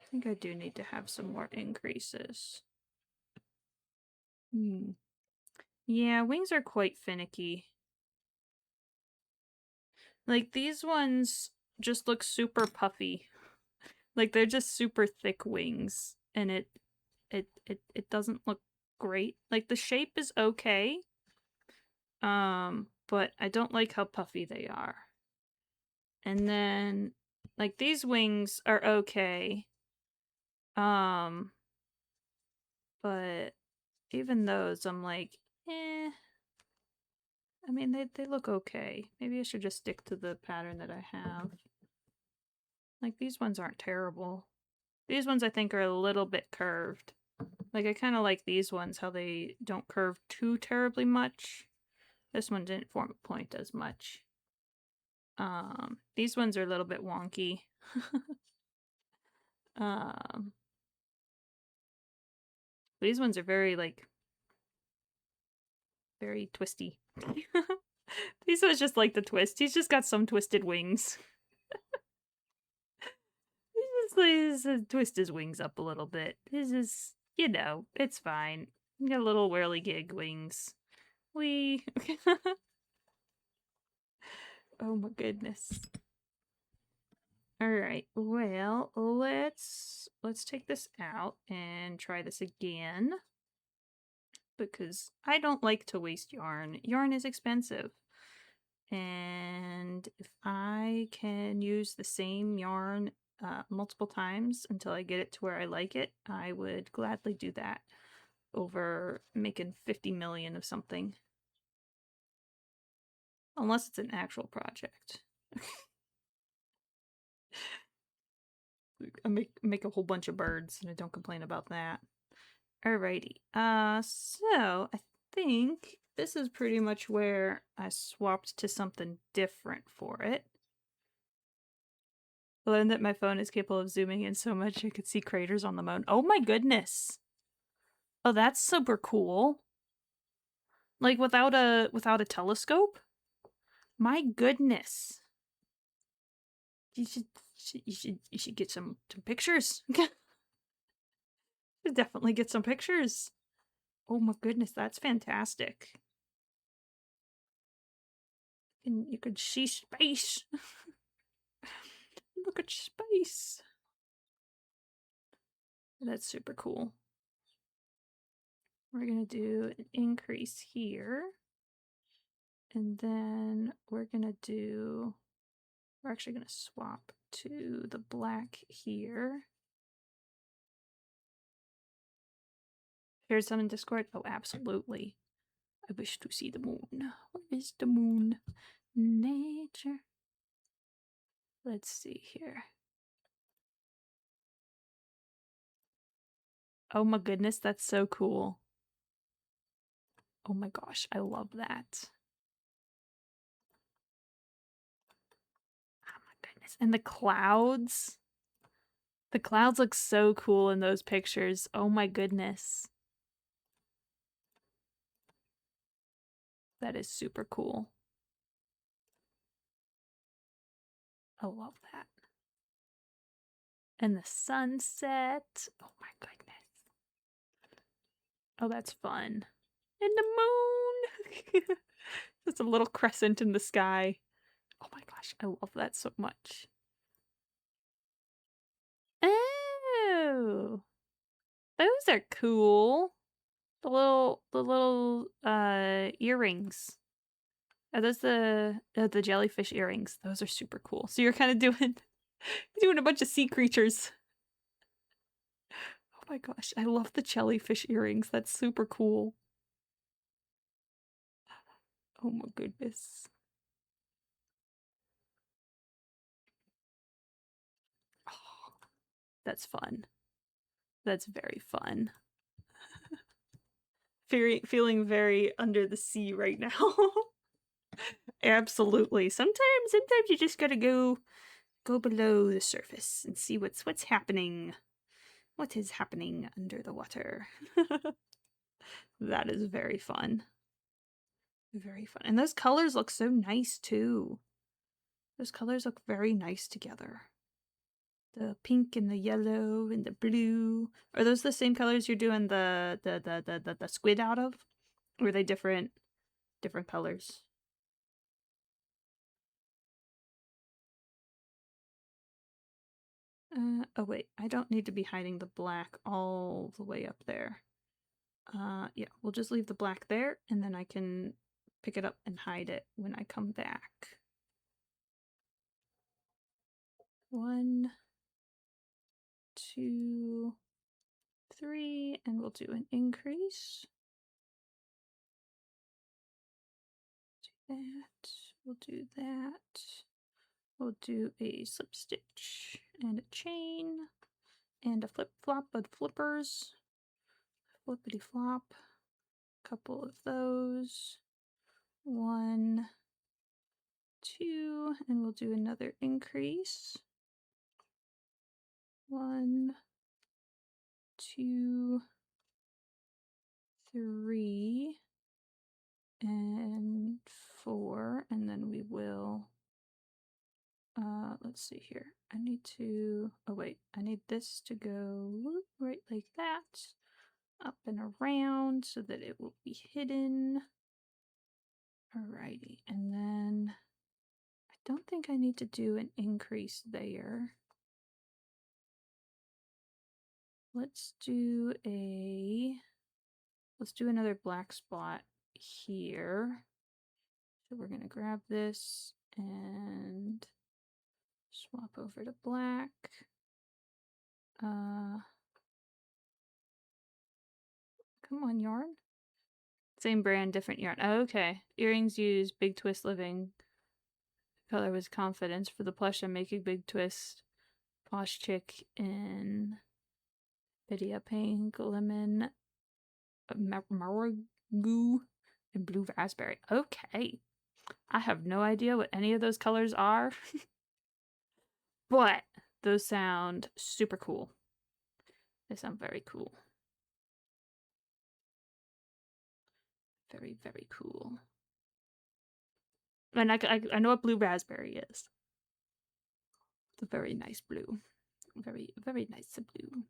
I think I do need to have some more increases. Yeah, wings are quite finicky. Like, these ones just look super puffy. Like, they're just super thick wings, and it doesn't look great. Like, the shape is okay, but I don't like how puffy they are. And then, like, these wings are okay, but even those, I'm like, eh. I mean, they look okay. Maybe I should just stick to the pattern that I have. Like, these ones aren't terrible. These ones I think are a little bit curved. Like, I kind of like these ones, how they don't curve too terribly much. This one didn't form a point as much. These ones are a little bit wonky. um, these ones are very, like, very twisty. These ones just like the twist. He's just got some twisted wings. He's just twist his wings up a little bit. This is, you know, it's fine. You got little whirligig wings. We. Oh my goodness. All right. Well, let's take this out and try this again, because I don't like to waste yarn. Yarn is expensive. And if I can use the same yarn multiple times until I get it to where I like it, I would gladly do that over making 50 million of something. Unless it's an actual project. I make a whole bunch of birds and I don't complain about that. Alrighty. So I think this is pretty much where I swapped to something different for it. I learned that my phone is capable of zooming in so much I could see craters on the moon. Oh my goodness. Oh, that's super cool. Like without a telescope? My goodness. You should get some pictures. You definitely get some pictures. Oh my goodness, that's fantastic. And you could see space. Look at space. That's super cool. We're gonna do an increase here. And then we're actually gonna swap to the black here. Here's some in Discord. Oh, absolutely. I wish to see the moon. Where is the moon? Nature. Let's see here. Oh my goodness, that's so cool. Oh my gosh, I love that. Oh my goodness. And the clouds. The clouds look so cool in those pictures. Oh my goodness. That is super cool. I love that. And the sunset. Oh my goodness. Oh, that's fun. And the moon. Just a little crescent in the sky. Oh my gosh, I love that so much. Oh, those are cool. The little earrings. Are those the jellyfish earrings? Those are super cool. So you're kind of doing a bunch of sea creatures. Oh my gosh, I love the jellyfish earrings. That's super cool. Oh my goodness. Oh, that's fun. That's very fun. Feeling very under the sea right now. Absolutely. Sometimes you just gotta go below the surface and see what's happening. What is happening under the water? That is very fun. Very fun. And those colors look so nice too. Those colors look very nice together. The pink and the yellow and the blue. Are those the same colors you're doing the squid out of? Or are they different colors? Oh wait, I don't need to be hiding the black all the way up there. Yeah, we'll just leave the black there, and then I can pick it up and hide it when I come back. 1, 2, 3, and we'll do an increase. Do that. We'll do that. We'll do a slip stitch and a chain and a flip flop of flippers. Flippity flop. Couple of those. 1, 2, and we'll do another increase. 1, 2, 3, and 4, and then we will, let's see here. I need to, oh wait, I need this to go right like that, up and around so that it will be hidden. Alrighty, and then I don't think I need to do an increase there. Let's do another black spot here. So we're gonna grab this and swap over to black. Come on, yarn. Same brand, different yarn. Oh, okay. Earrings use Big Twist Living. Color was Confidence. For the plush, I'm making Big Twist. Posh Chick in Lydia Pink, Lemon, Marigou, and Blue Raspberry. Okay. I have no idea what any of those colors are. But those sound super cool. They sound very cool. Very, very cool. And I know what Blue Raspberry is. It's a very nice blue. Very, very nice blue.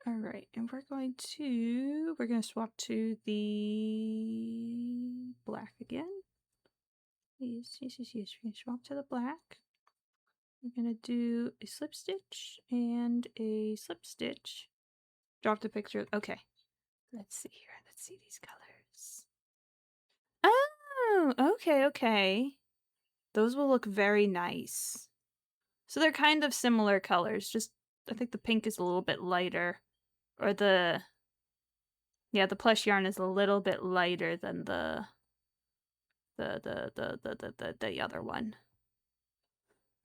Alright, and we're going to swap to the black again. Yes. We're going to swap to the black. We're going to do a slip stitch and a slip stitch. Drop the picture. Okay. Let's see here. Let's see these colors. Oh, okay. Those will look very nice. So they're kind of similar colors, just I think the pink is a little bit lighter. Or the plush yarn is a little bit lighter than the other one.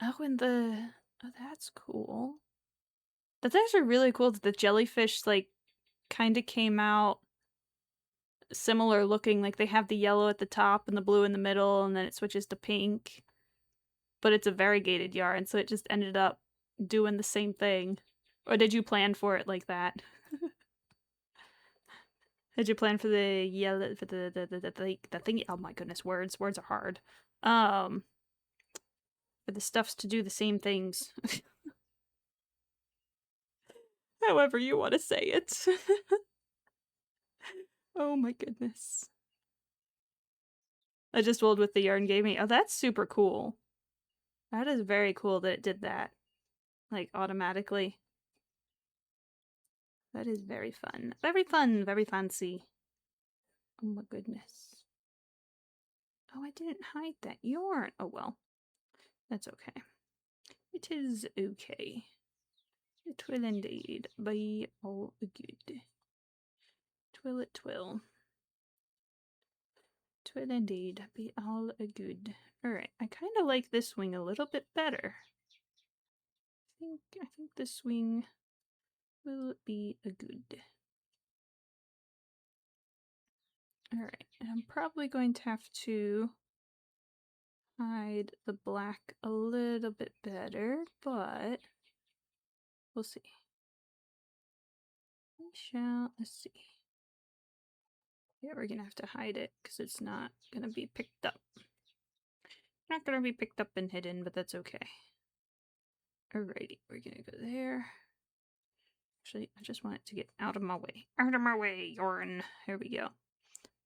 Oh, and that's cool. That's actually really cool that the jellyfish like kind of came out similar looking. Like they have the yellow at the top and the blue in the middle, and then it switches to pink. But it's a variegated yarn, so it just ended up doing the same thing. Or did you plan for it like that? Did you plan for the yellow, for the thing? Oh my goodness, words are hard. For the stuffs to do the same things. However you want to say it. Oh my goodness. I just rolled with the yarn gave me. Oh, that's super cool. That is very cool that it did that. Like, automatically. That is very fun. Very fun, very fancy. Oh my goodness. Oh, I didn't hide that yarn. Oh well. That's okay. It is okay. It will indeed be all good. Twill it twill. Twill indeed be all good. Alright, I kind of like this wing a little bit better. I think this wing will be a good. Alright, and I'm probably going to have to hide the black a little bit better, but we'll see. Let's see. Yeah, we're gonna have to hide it because it's not gonna be picked up. Not gonna be picked up and hidden, but that's okay. Alrighty, we're gonna go there. Actually, I just want it to get out of my way. Out of my way, yarn. Here we go.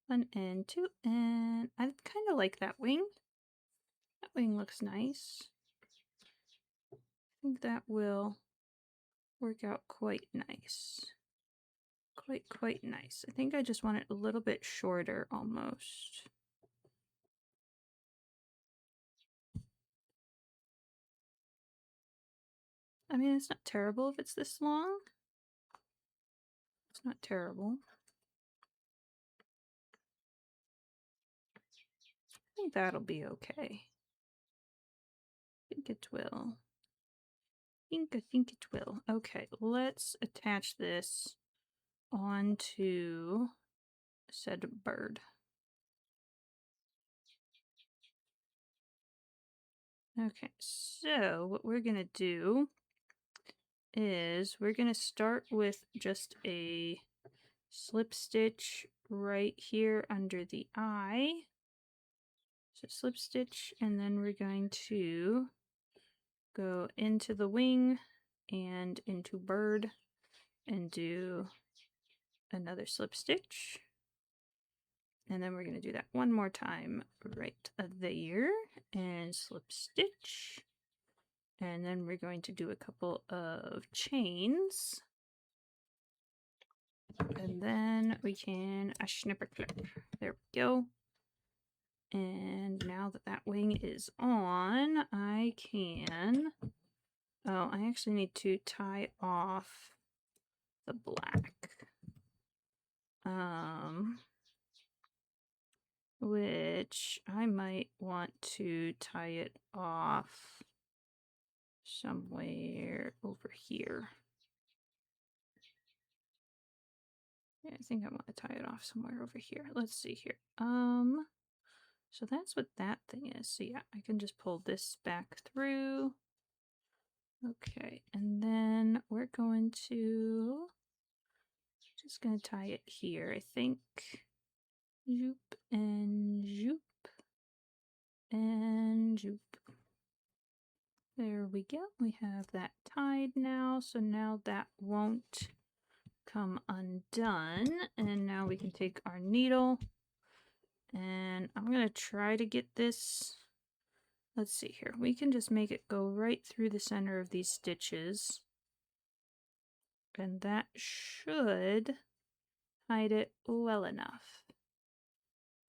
1 and 2, and I kind of like that wing. That wing looks nice. I think that will work out quite nice. Quite nice. I think I just want it a little bit shorter almost. I mean, it's not terrible if it's this long. It's not terrible. I think that'll be okay. I think it will. I think it will. Okay, let's attach this onto said bird. Okay, so what we're gonna do is we're gonna start with just a slip stitch right here under the eye. So slip stitch, and then we're going to go into the wing and into bird and do another slip stitch. And then we're going to do that one more time right there and slip stitch. And then we're going to do a couple of chains. And then we can a snipper clip. There we go. And now that that wing is on, I can... Oh, I actually need to tie off the black. Which I might want to tie it off somewhere over here. Yeah, I think I want to tie it off somewhere over here. Let's see here. So that's what that thing is. So yeah, I can just pull this back through. Okay, and then we're going to just gonna tie it here, I think. Zoop and zoop and zoop. There we go. We have that tied now, so now that won't come undone. And now we can take our needle, and I'm gonna try to get this. Let's see here. We can just make it go right through the center of these stitches, and that should hide it well enough.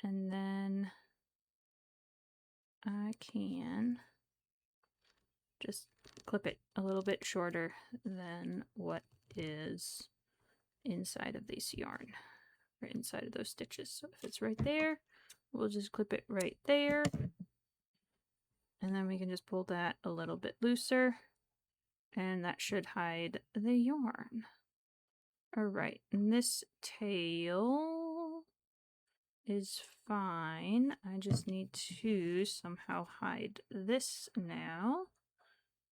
And then I can just clip it a little bit shorter than what is inside of this yarn, or inside of those stitches. So if it's right there, we'll just clip it right there. And then we can just pull that a little bit looser, and that should hide the yarn. All right, and this tail is fine. I just need to somehow hide this now.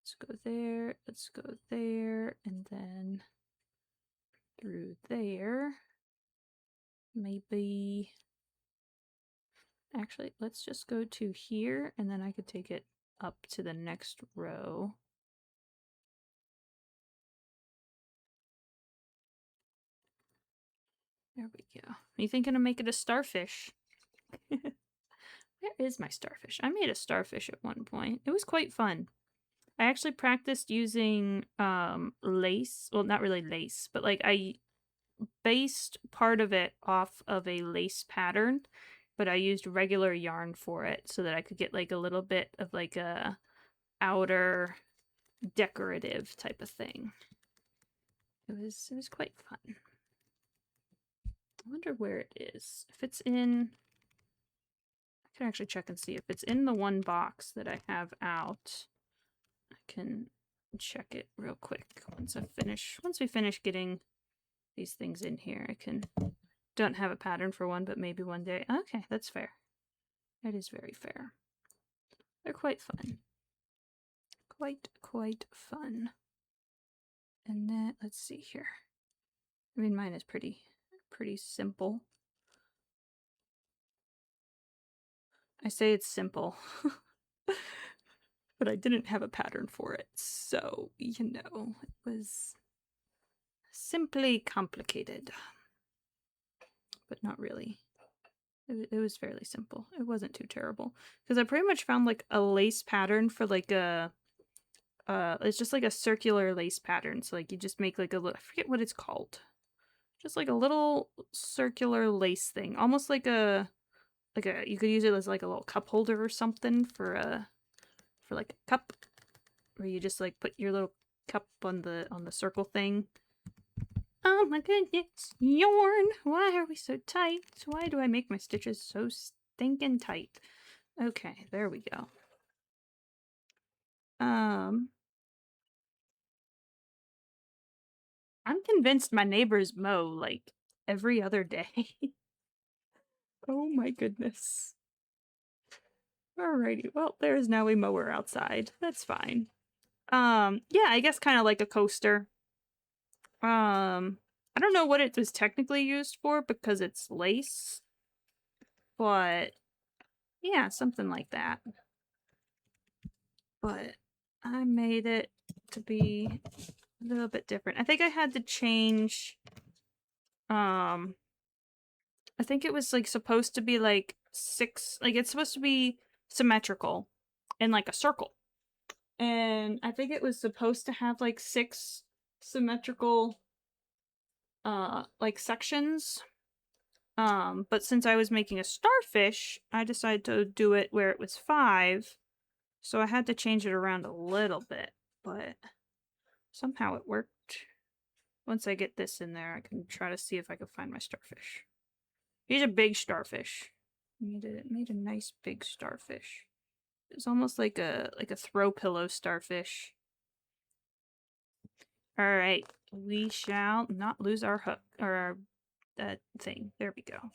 Let's go there, let's go there, and then through there. Maybe, actually, let's just go to here, and then I could take it up to the next row. There we go. Are you thinking of making a starfish? Where is my starfish? I made a starfish at one point. It was quite fun. I actually practiced using lace. Well, not really lace, but like I based part of it off of a lace pattern, but I used regular yarn for it so that I could get like a little bit of like a outer decorative type of thing. It was quite fun. I wonder where it is. If it's in... I can actually check and see if it's in the one box that I have out. I can check it real quick once we finish getting these things in here. Don't have a pattern for one, but maybe one day. Okay, that's fair. That is very fair. They're quite fun. Quite fun. And then, let's see here. I mean, mine is pretty simple. I say it's simple, but I didn't have a pattern for it, so, you know, it was simply complicated. But not really. It was fairly simple. It wasn't too terrible. Because I pretty much found like a lace pattern for like a... it's just like a circular lace pattern. So like you just make like a little... I forget what it's called. Just like a little circular lace thing. Almost like a... you could use it as like a little cup holder or something for like a cup. Where you just like put your little cup on the circle thing. Oh my goodness, yarn! Why are we so tight? Why do I make my stitches so stinking tight? Okay, there we go. I'm convinced my neighbors mow like every other day. Oh my goodness. Alrighty, well, there's now a mower outside. That's fine. Yeah, I guess kind of like a coaster. I don't know what it was technically used for because it's lace, but yeah, something like that. But I made it to be a little bit different. I think I had to change, I think it was like supposed to be like 6, like it's supposed to be symmetrical in like a circle. And I think it was supposed to have like 6 symmetrical like sections. But since I was making a starfish, I decided to do it where it was 5. So I had to change it around a little bit, but somehow it worked. Once I get this in there, I can try to see if I can find my starfish. He's a big starfish. Made a nice big starfish. It's almost like a throw pillow starfish. All right, we shall not lose our hook or our thing. There we go.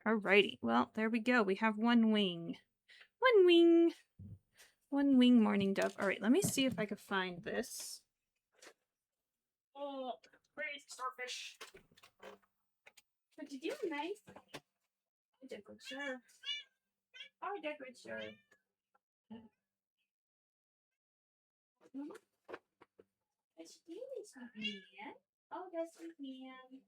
Alrighty, well, there we go. We have one wing. One wing! One wing mourning dove. Alright, let me see if I can find this. Oh, where's the starfish? What did you do, nice? I did good, sure. I did good, sure. What you doing, sweet man? Oh, that's sweet man.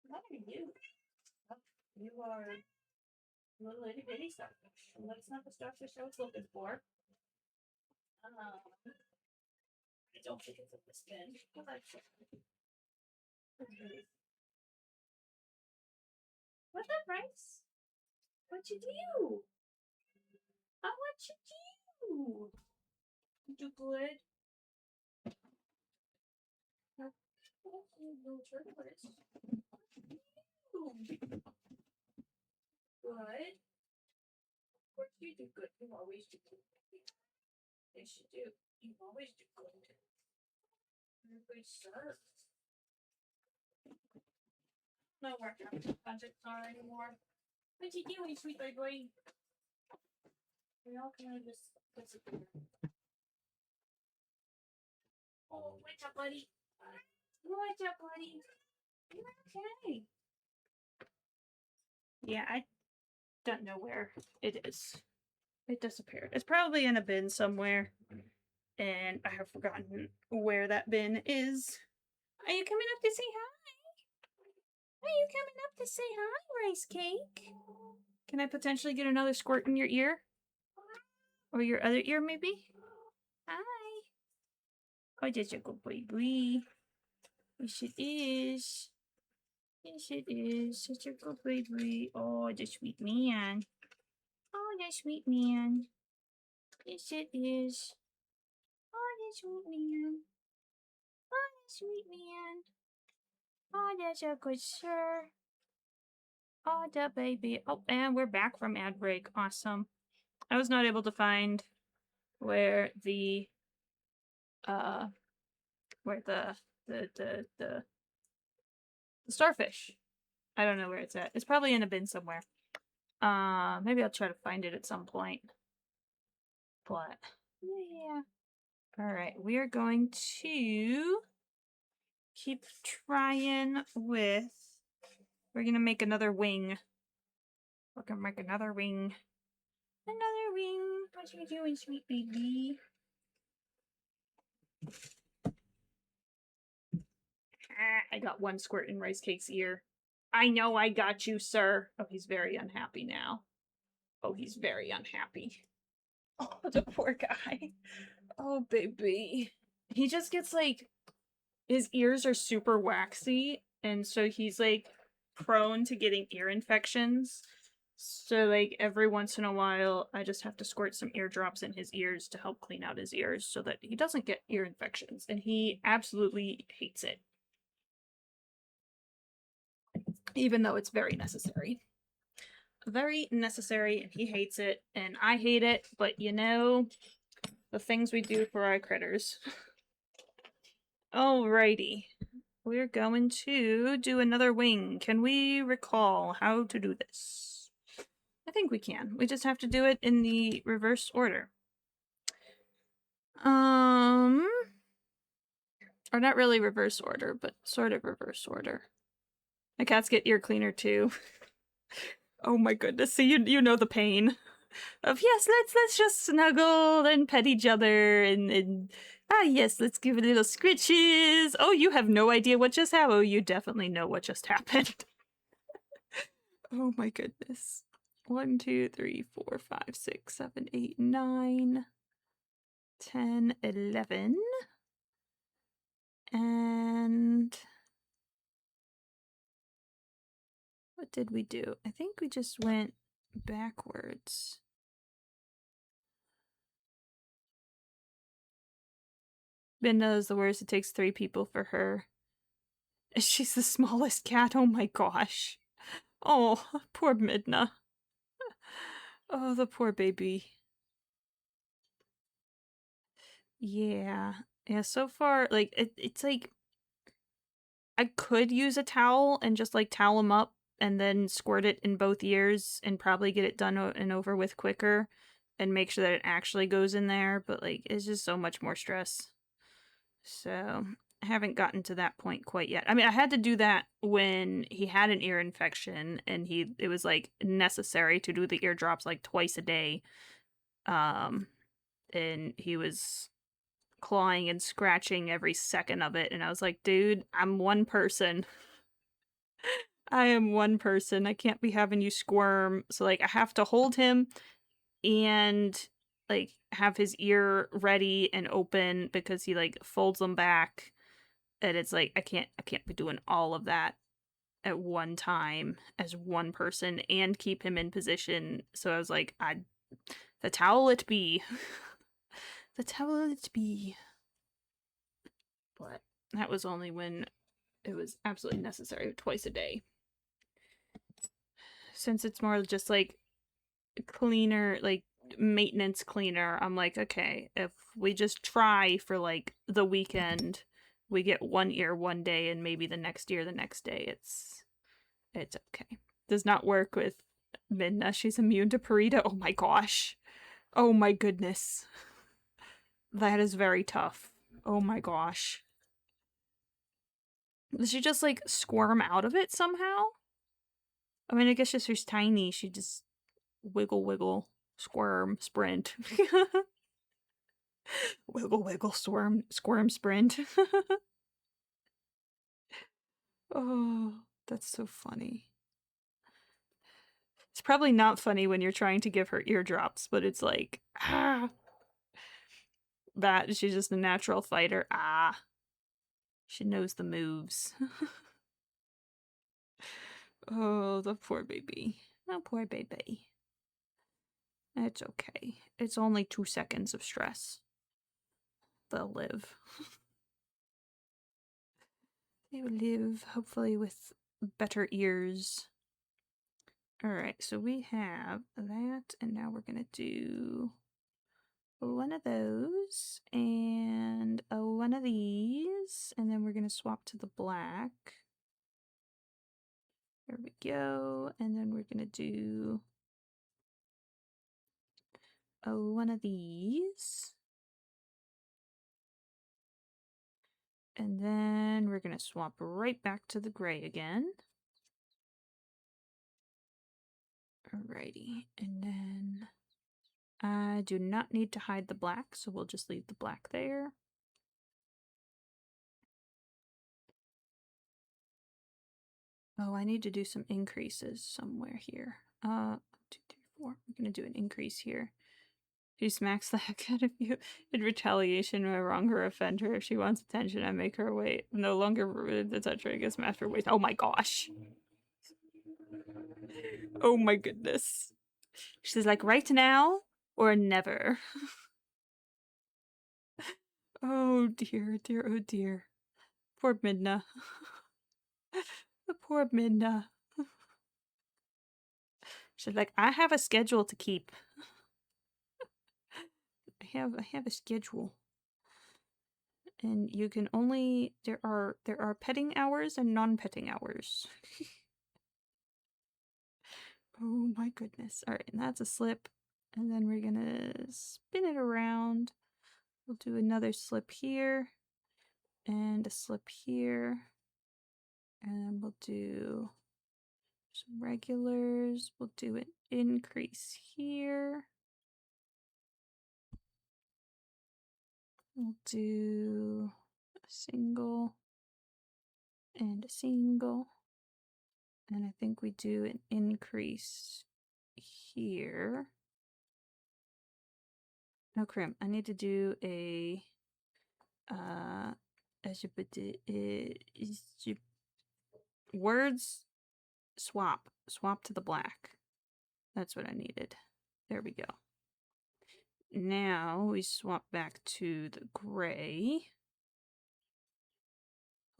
What are you? You are a little itty bitty starfish. Well, that's not the starfish I was looking for. I don't think it's at this bin. What's up, Rice? What you do? Oh, what you do? You do good. Little turtles. Good. Of course you do good. You always do good. Yes, you do. You always do good. You're a good sir. No work on the project car anymore. What you doing, sweet boy? We all kind of just puts it there. Oh, what's up, buddy? What's up, buddy? Okay. Yeah, I don't know where it is. It disappeared. It's probably in a bin somewhere. And I have forgotten where that bin is. Are you coming up to say hi? Are you coming up to say hi, Rice Cake? Can I potentially get another squirt in your ear? Or your other ear, maybe? Hi. Oh, that's a good baby. Yes, it is. Yes, it is. Such a good baby. Oh, the sweet man. Oh, the sweet man. Yes, it is. Oh, the sweet man. Oh, the sweet man. Oh, that's a good sir. Oh, the baby. Oh, and we're back from ad break. Awesome. I was not able to find where the where the starfish. I don't know where it's at. It's probably in a bin somewhere. Maybe I'll try to find it at some point. But yeah. All right, we are going to keep trying with... We're gonna make another wing. We're gonna make another wing. Another wing. What you doing, sweet baby? I got one squirt in Rice Cake's ear. I know I got you, sir. Oh, he's very unhappy now. Oh, he's very unhappy. Oh, the poor guy. Oh, baby. He just gets, like, his ears are super waxy, and so he's, like, prone to getting ear infections. So, like, every once in a while, I just have to squirt some eardrops in his ears to help clean out his ears so that he doesn't get ear infections, and he absolutely hates it. Even though it's very necessary. Very necessary, and he hates it, and I hate it, but you know, the things we do for our critters. Alrighty. We're going to do another wing. Can we recall how to do this? I think we can. We just have to do it in the reverse order. Or not really reverse order, but sort of reverse order. My cats get ear cleaner too. Oh my goodness, so you know the pain of yes, let's just snuggle and pet each other and yes, let's give it little scritches. Oh, you have no idea what just happened. Oh, you definitely know what just happened. Oh my goodness. 1, 2, 3, 4, 5, 6, 7, 8, 9, 10, 11. And what did we do? I think we just went backwards. Midna is the worst. It takes 3 people for her. She's the smallest cat. Oh my gosh. Oh, poor Midna. Oh, the poor baby. Yeah. Yeah, so far, like, it's like... I could use a towel and just, like, towel him up and then squirt it in both ears and probably get it done and over with quicker and make sure that it actually goes in there, but, like, it's just so much more stress. So, I haven't gotten to that point quite yet. I mean, I had to do that when he had an ear infection and it was, like, necessary to do the eardrops, like, twice a day. And he was clawing and scratching every second of it, and I was like, dude, I'm one person. I am one person. I can't be having you squirm. So, like, I have to hold him and, like, have his ear ready and open because he, like, folds them back. And it's like, I can't be doing all of that at one time as one person and keep him in position. So I was like, the towel it be. The towel it be. But that was only when it was absolutely necessary, twice a day. Since it's more just like cleaner, like maintenance cleaner, I'm like, okay, if we just try for like the weekend, we get one ear one day and maybe the next ear the next day, it's okay. Does not work with Midna. She's immune to Purita. Oh my gosh. Oh my goodness. That is very tough. Oh my gosh. Does she just like squirm out of it somehow? I mean, I guess just she's tiny. She just wiggle, wiggle, squirm, sprint. Wiggle, wiggle, squirm, sprint. Oh, that's so funny. It's probably not funny when you're trying to give her eardrops, but it's like, that she's just a natural fighter. She knows the moves. Oh, the poor baby. Oh, poor baby. It's okay. It's only 2 seconds of stress. They'll live. They will live, hopefully with better ears. Alright, so we have that, and now we're gonna do one of those, and one of these, and then we're gonna swap to the black. There we go, and then we're gonna do one of these. And then we're going to swap right back to the gray again. Alrighty. And then I do not need to hide the black, so we'll just leave the black there. Oh, I need to do some increases somewhere here. 2, 3, 4. I'm going to do an increase here. She smacks the heck out of you. In retaliation, I wrong her, offend her. If she wants attention, I make her wait. No longer rude to touch her, I guess master waits. Oh my gosh. Oh my goodness. She's like, right now or never. Oh dear, dear, oh dear. Poor Midna. The poor Midna. She's like, I have a schedule to keep. I have a schedule. And you can only there are petting hours and non-petting hours. Oh my goodness. Alright, and that's a slip. And then we're gonna spin it around. We'll do another slip here. And a slip here. And then we'll do some regulars. We'll do an increase here. We'll do a single and a single. And I think we do an increase here. No, crimp. I need to do a words swap. Swap to the black. That's what I needed. There we go. Now we swap back to the gray.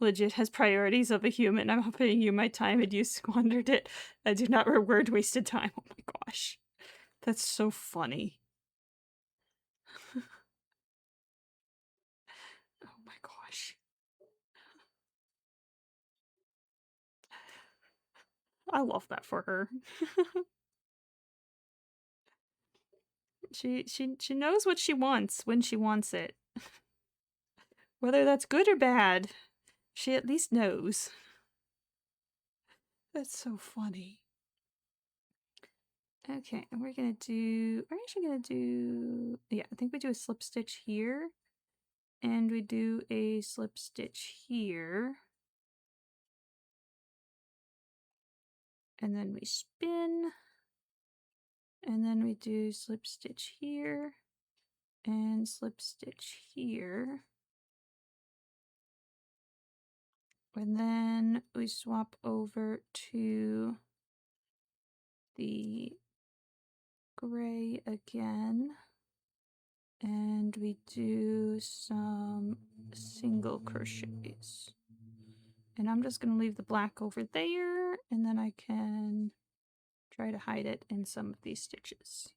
Legit has priorities of a human. I'm paying you my time and you squandered it. I do not reward wasted time. Oh my gosh. That's so funny. Oh my gosh. I love that for her. She knows what she wants when she wants it. Whether that's good or bad, she at least knows. That's so funny. Okay, and we're actually gonna do, yeah, I think we do a slip stitch here. And we do a slip stitch here. And then we spin. And then we do slip stitch here. And slip stitch here. And then we swap over to the gray again. And we do some single crochets. And I'm just going to leave the black over there, and then I can try to hide it in some of these stitches.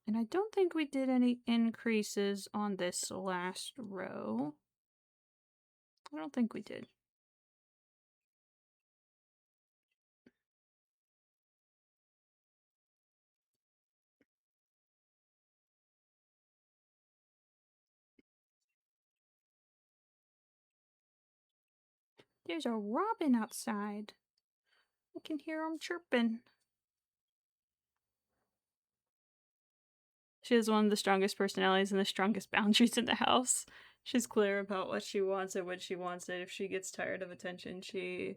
And I don't think we did any increases on this last row. I don't think we did. There's a robin outside. I can hear him chirping. She has one of the strongest personalities and the strongest boundaries in the house. She's clear about what she wants and when she wants it. If she gets tired of attention, she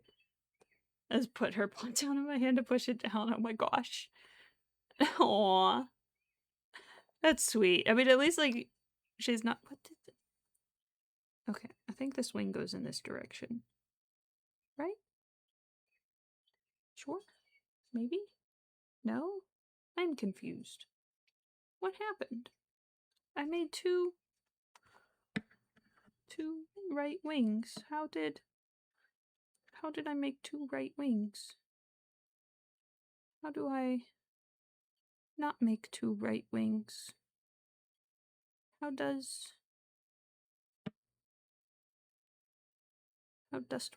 has put her paw down in my hand to push it down. Oh my gosh. Aww. That's sweet. I mean, at least, like, she's not... What did okay, I think this wing goes in this direction. Right? Sure? Maybe? No? I'm confused. What happened? I made two right wings. How did I make two right wings? How do I not make two right wings? How does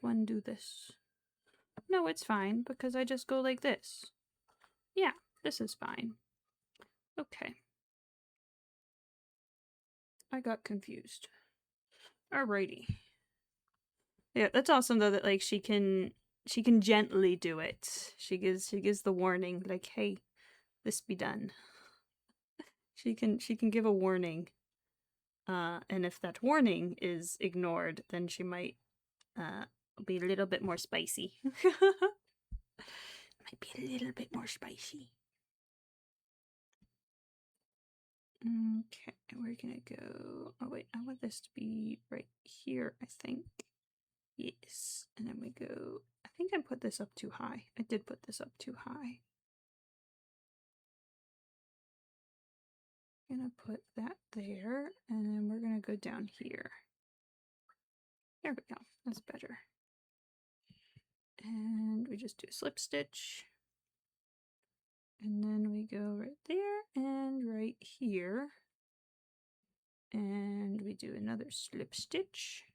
one do this? No, it's fine, because I just go like this. Yeah, this is fine. Okay. I got confused. Alrighty. Yeah, that's awesome though that like she can gently do it. She gives the warning like, hey, this be done. She can give a warning. And if that warning is ignored, then she might be a little bit more spicy. Might be a little bit more spicy. Okay, we're gonna go. Oh wait, I want this to be right here, I think. Yes. And then we go. I think I put this up too high. I did put this up too high. I'm gonna put that there, and then we're gonna go down here. There we go. That's better. And we just do a slip stitch. And then we go right there and right here. And we do another slip stitch.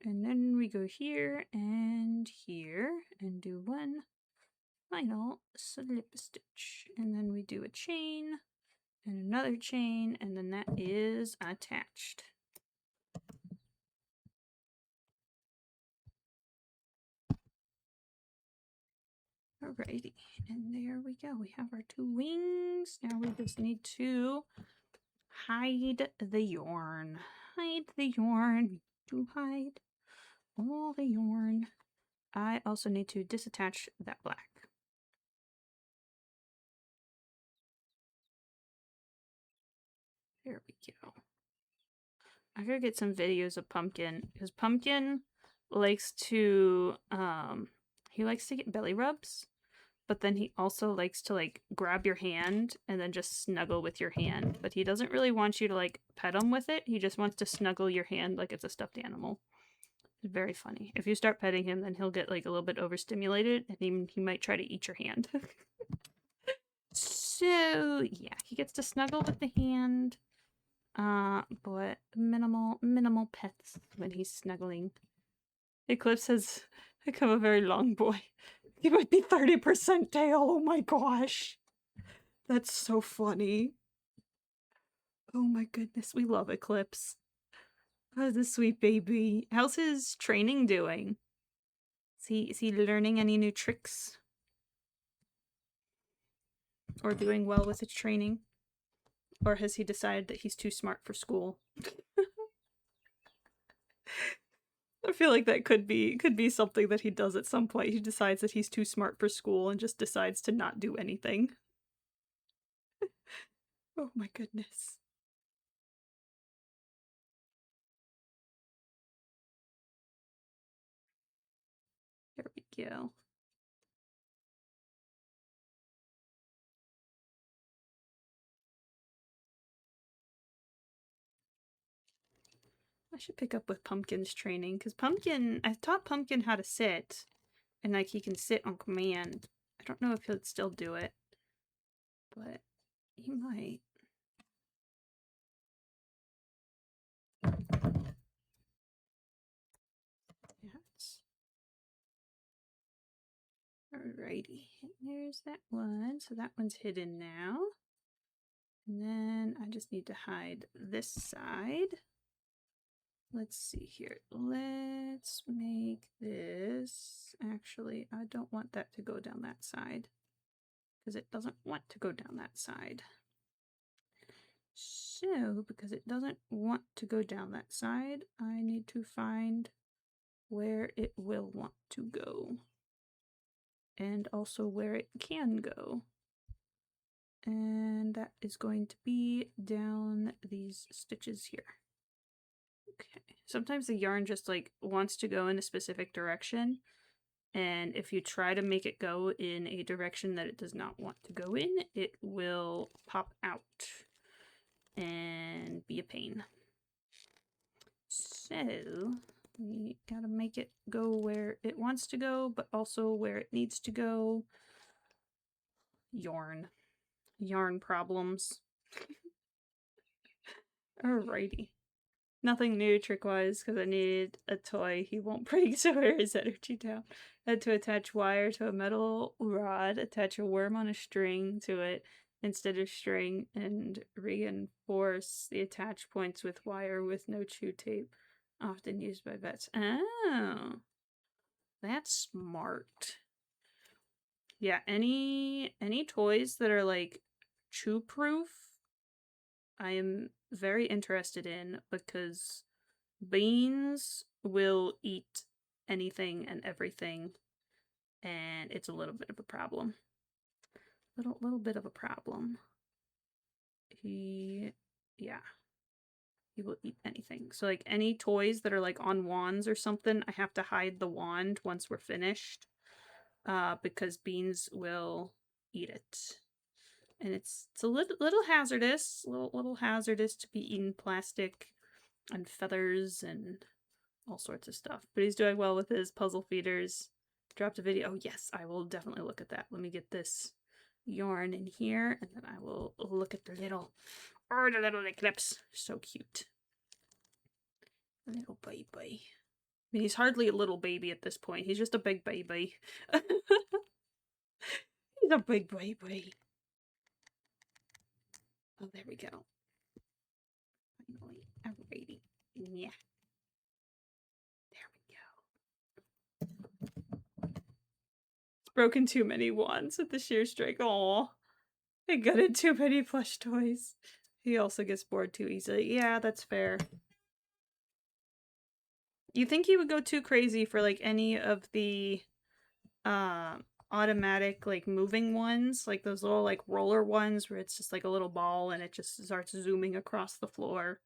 And then we go here and do one final slip stitch. And then we do a chain and another chain, and then that is attached. Alrighty, and there we go. We have our 2 wings. Now we just need to hide the yarn. Hide the yarn. To hide all the yarn. I also need to disattach that black. There we go. I gotta get some videos of Pumpkin, because Pumpkin likes to, he likes to get belly rubs, but then he also likes to, like, grab your hand and then just snuggle with your hand. But he doesn't really want you to, like, pet him with it. He just wants to snuggle your hand like it's a stuffed animal. It's very funny. If you start petting him, then he'll get, like, a little bit overstimulated, and he might try to eat your hand. So, yeah, he gets to snuggle with the hand. But minimal pets when he's snuggling. Eclipse has become a very long boy. He might be 30% tail, oh my gosh. That's so funny. Oh my goodness, we love Eclipse. Oh, the sweet baby. How's his training doing? Is he learning any new tricks? Or doing well with his training? Or has he decided that he's too smart for school? I feel like that could be something that he does at some point. He decides that he's too smart for school and just decides to not do anything. Oh my goodness. There we go. I should pick up with Pumpkin's training, because I taught Pumpkin how to sit, and like he can sit on command. I don't know if he'll still do it, but he might. Yes. Alrighty, there's that one. So that one's hidden now. And then I just need to hide this side. Let's see here. Let's make this. Actually, I don't want that to go down that side, because it doesn't want to go down that side. So, because it doesn't want to go down that side, I need to find where it will want to go. And also where it can go. And that is going to be down these stitches here. Okay. Sometimes the yarn just like wants to go in a specific direction, and if you try to make it go in a direction that it does not want to go in, it will pop out and be a pain. So we gotta make it go where it wants to go, but also where it needs to go. Yarn problems. Alrighty. Nothing new trick-wise, because I needed a toy he won't break to wear his energy down. I had to attach wire to a metal rod, attach a worm on a string to it, instead of string and reinforce the attach points with wire with no chew tape, often used by vets. Oh, that's smart. Yeah, any toys that are like chew proof, I am very interested in, because Beans will eat anything and everything, and it's a little bit of a problem. Little bit of a problem. Yeah, he will eat anything. So like any toys that are like on wands or something, I have to hide the wand once we're finished, because Beans will eat it. And it's a little hazardous, little hazardous to be eating plastic and feathers and all sorts of stuff. But he's doing well with his puzzle feeders. Dropped a video. Oh yes, I will definitely look at that. Let me get this yarn in here, and then I will look at the little eclipse. So cute. Little baby. I mean, he's hardly a little baby at this point. He's just a big baby. He's a big baby. Oh, there we go. Finally. Alrighty. Yeah. There we go. It's broken too many wands with the shear strike. Aw. I gutted too many plush toys. He also gets bored too easily. Yeah, that's fair. You think he would go too crazy for like any of the automatic like moving ones, like those little like roller ones where it's just like a little ball and it just starts zooming across the floor?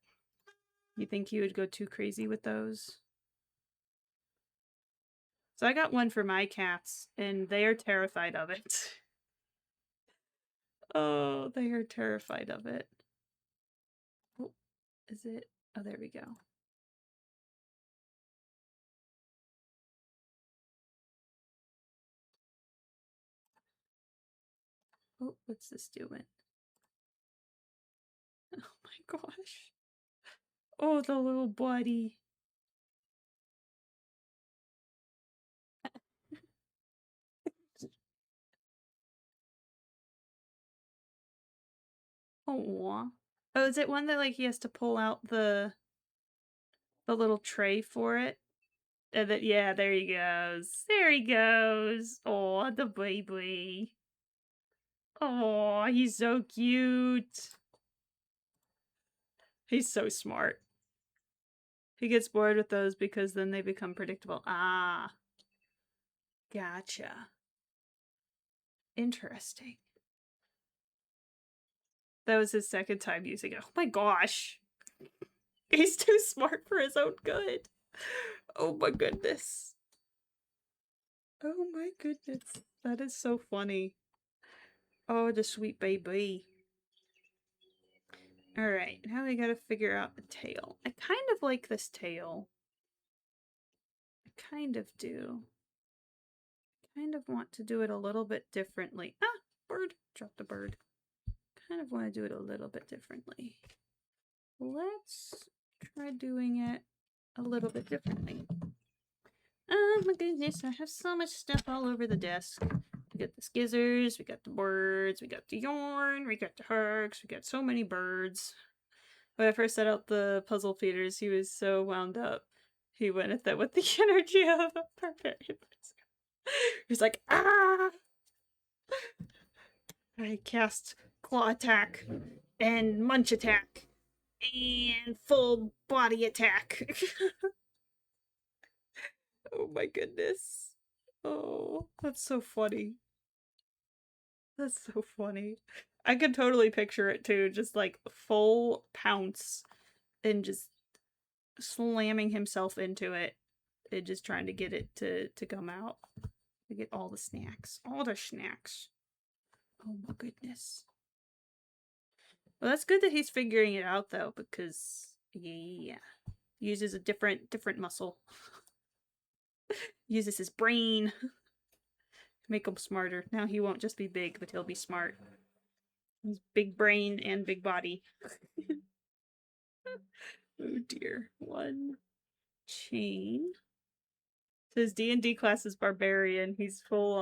You think he would go too crazy with those? So I got one for my cats and they are terrified of it. Oh, they are terrified of it. Oh, is it? Oh, there we go. Oh, what's this doing? Oh my gosh. Oh, the little buddy. Oh. Oh, is it one that like he has to pull out the little tray for it? And then yeah, there he goes. There he goes. Oh, the baby. Oh, he's so cute. He's so smart. He gets bored with those because then they become predictable. Ah. Gotcha. Interesting. That was his second time using it. Oh my gosh. He's too smart for his own good. Oh my goodness. Oh my goodness. That is so funny. Oh, the sweet baby. Alright, now we gotta figure out the tail. I kind of like this tail. I kind of do. Kind of want to do it a little bit differently. Ah! Bird! Dropped a bird. Kind of want to do it a little bit differently. Let's try doing it a little bit differently. Oh my goodness, I have so much stuff all over the desk. We got the skizzers, we got the birds, we got the yarn, we got the hooks, we got so many birds. When I first set out the puzzle feeders, he was so wound up. He went at that with the energy of a barbarian. He's like, ah! I cast claw attack and munch attack and full body attack. Oh my goodness. Oh, that's so funny. That's so funny. I could totally picture it too, just like full pounce and just slamming himself into it and just trying to get it to come out. To get all the snacks. All the snacks. Oh my goodness. Well, that's good that he's figuring it out though, because yeah. Uses a different muscle. Uses his brain. Make him smarter. Now he won't just be big, but he'll be smart. He's big brain and big body. Oh dear. One chain. So his D&D class is barbarian. He's full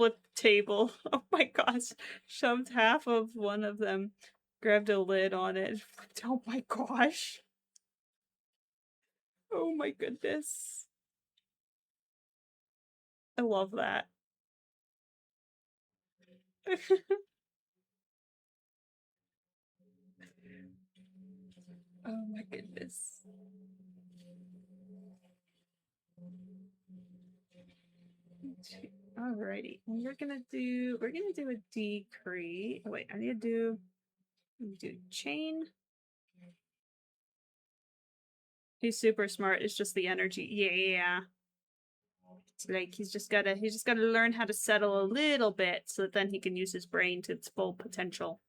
flip table. Oh my gosh. Shoved half of one of them. Grabbed a lid on it. Flipped. Oh my gosh. Oh my goodness. I love that. Oh my goodness. Alrighty. We're gonna do a decree. Oh, wait, I need to do chain. He's super smart. It's just the energy. Yeah. It's like he's just gotta learn how to settle a little bit so that then he can use his brain to its full potential.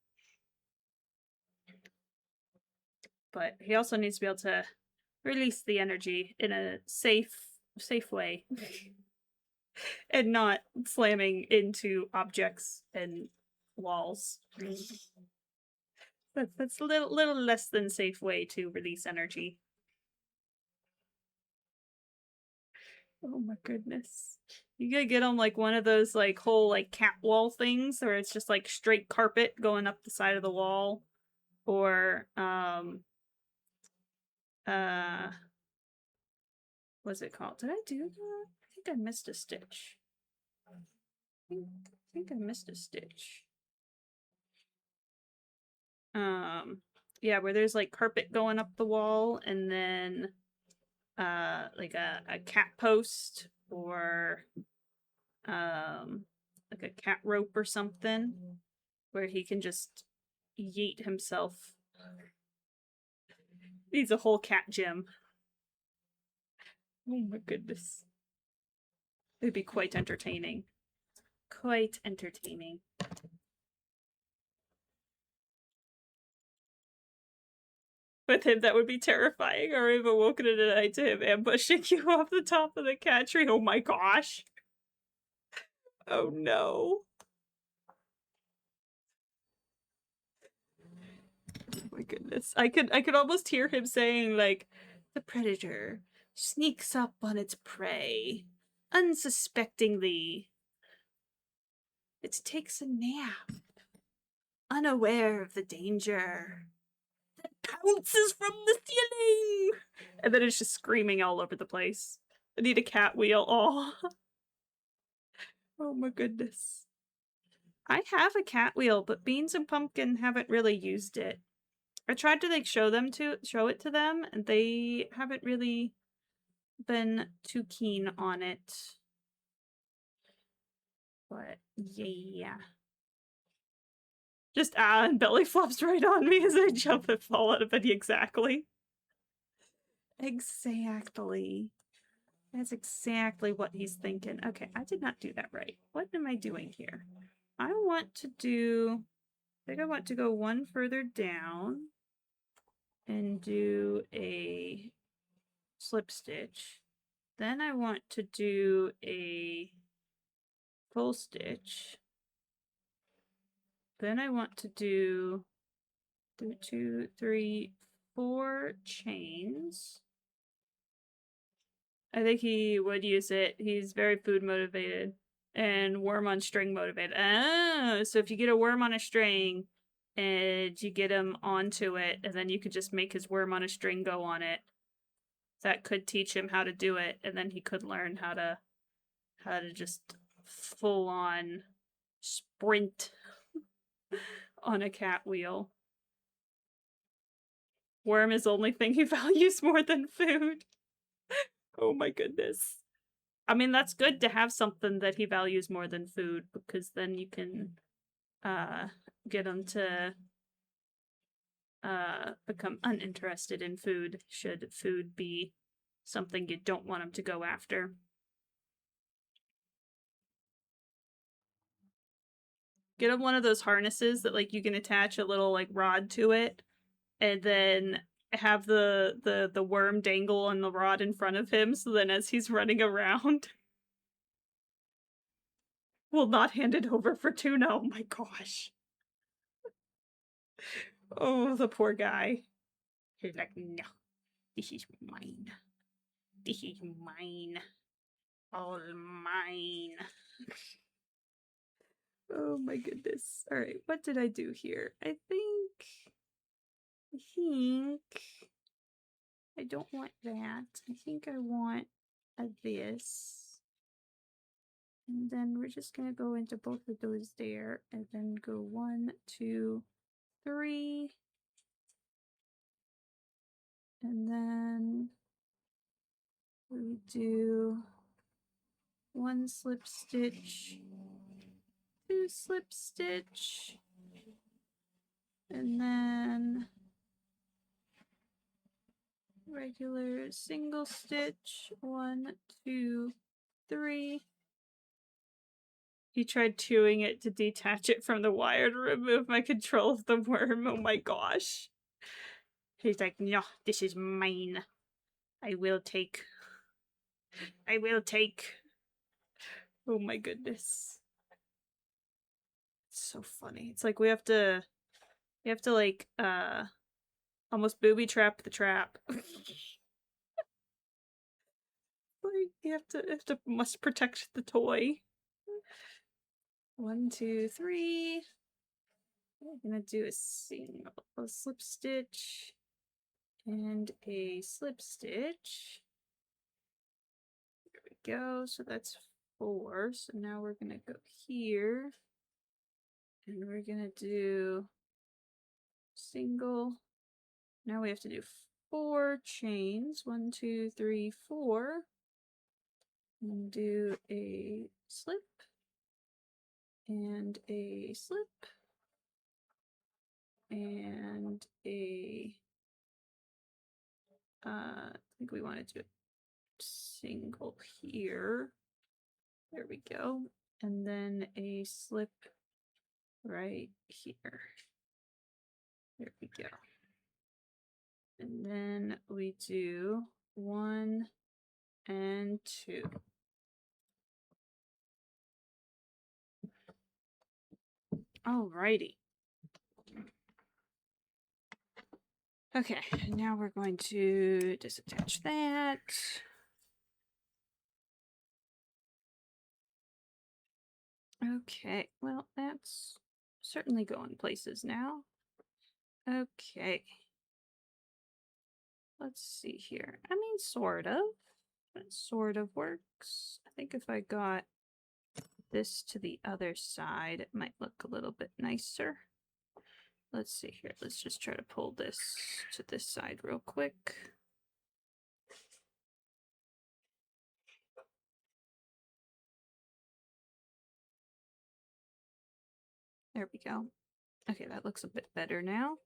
But he also needs to be able to release the energy in a safe way. And not slamming into objects and walls. That's a little less than safe way to release energy. Oh my goodness. You gotta get him like one of those like whole like cat wall things where it's just like straight carpet going up the side of the wall. Or what's it called? Did I do that? I think I missed a stitch. I think I missed a stitch. Yeah, where there's like carpet going up the wall and then like a cat post or like a cat rope or something where he can just yeet himself. Needs a whole cat gym. Oh my goodness. It'd be quite entertaining. Quite entertaining. With him, that would be terrifying. Or I've awoken in the night to him ambushing you off the top of the cat tree. Oh my gosh. Oh no. Oh my goodness. I could almost hear him saying, like, the predator sneaks up on its prey, unsuspectingly. It takes a nap, unaware of the danger. Then pounces from the ceiling! And then it's just screaming all over the place. I need a cat wheel. Oh. Oh my goodness. I have a cat wheel, but Beans and Pumpkin haven't really used it. I tried to like show it to them, and they haven't really been too keen on it. But yeah. Just and belly flops right on me as I jump and fall out of it. Exactly. Exactly. That's exactly what he's thinking. Okay, I did not do that right. What am I doing here? I want to do... I think I want to go one further down and do a slip stitch. Then I want to do a full stitch. Then I want to do 2, 3, 4 chains. I think he would use it. He's very food motivated and worm on string motivated. Oh, so if you get a worm on a string and you get him onto it, and then you could just make his worm on a string go on it, that could teach him how to do it, and then he could learn how to just full on sprint on a cat wheel. Worm is the only thing he values more than food. Oh my goodness. I mean, that's good to have something that he values more than food, because then you can get him to become uninterested in food, should food be something you don't want him to go after. Get him one of those harnesses that like you can attach a little like rod to it, and then have the worm dangle on the rod in front of him, so then as he's running around will not hand it over for tuna. Oh my gosh. Oh, the poor guy. He's like, no, this is mine. This is mine. All mine. Oh my goodness. All right, what did I do here? I think I don't want that. I think I want this. And then we're just gonna go into both of those there and then go 1, 2, 3. And then we do 1 slip stitch, 2 slip stitch, and then regular single stitch, 1, 2, 3. He tried chewing it to detach it from the wire to remove my control of the worm. Oh my gosh. He's like, no, this is mine. I will take. I will take. Oh my goodness. It's so funny. It's like we have to like, almost booby trap the trap. Like, you have to must protect the toy. 1, 2, 3. We're gonna do a slip stitch and a slip stitch. There we go. So that's 4. So now we're gonna go here and we're gonna do single. Now we have to do 4 chains. 1, 2, 3, 4. And do a slip and a slip and a I think we want to do a single here. There we go. And then a slip right here. There we go. And then we do 1 and 2. Alrighty. Okay, now we're going to disattach that. Okay, well, that's certainly going places now. Okay. Let's see here. I mean, sort of. It sort of works. I think if I got this to the other side, it might look a little bit nicer. Let's see here. Let's just try to pull this to this side real quick. There we go. Okay, that looks a bit better now.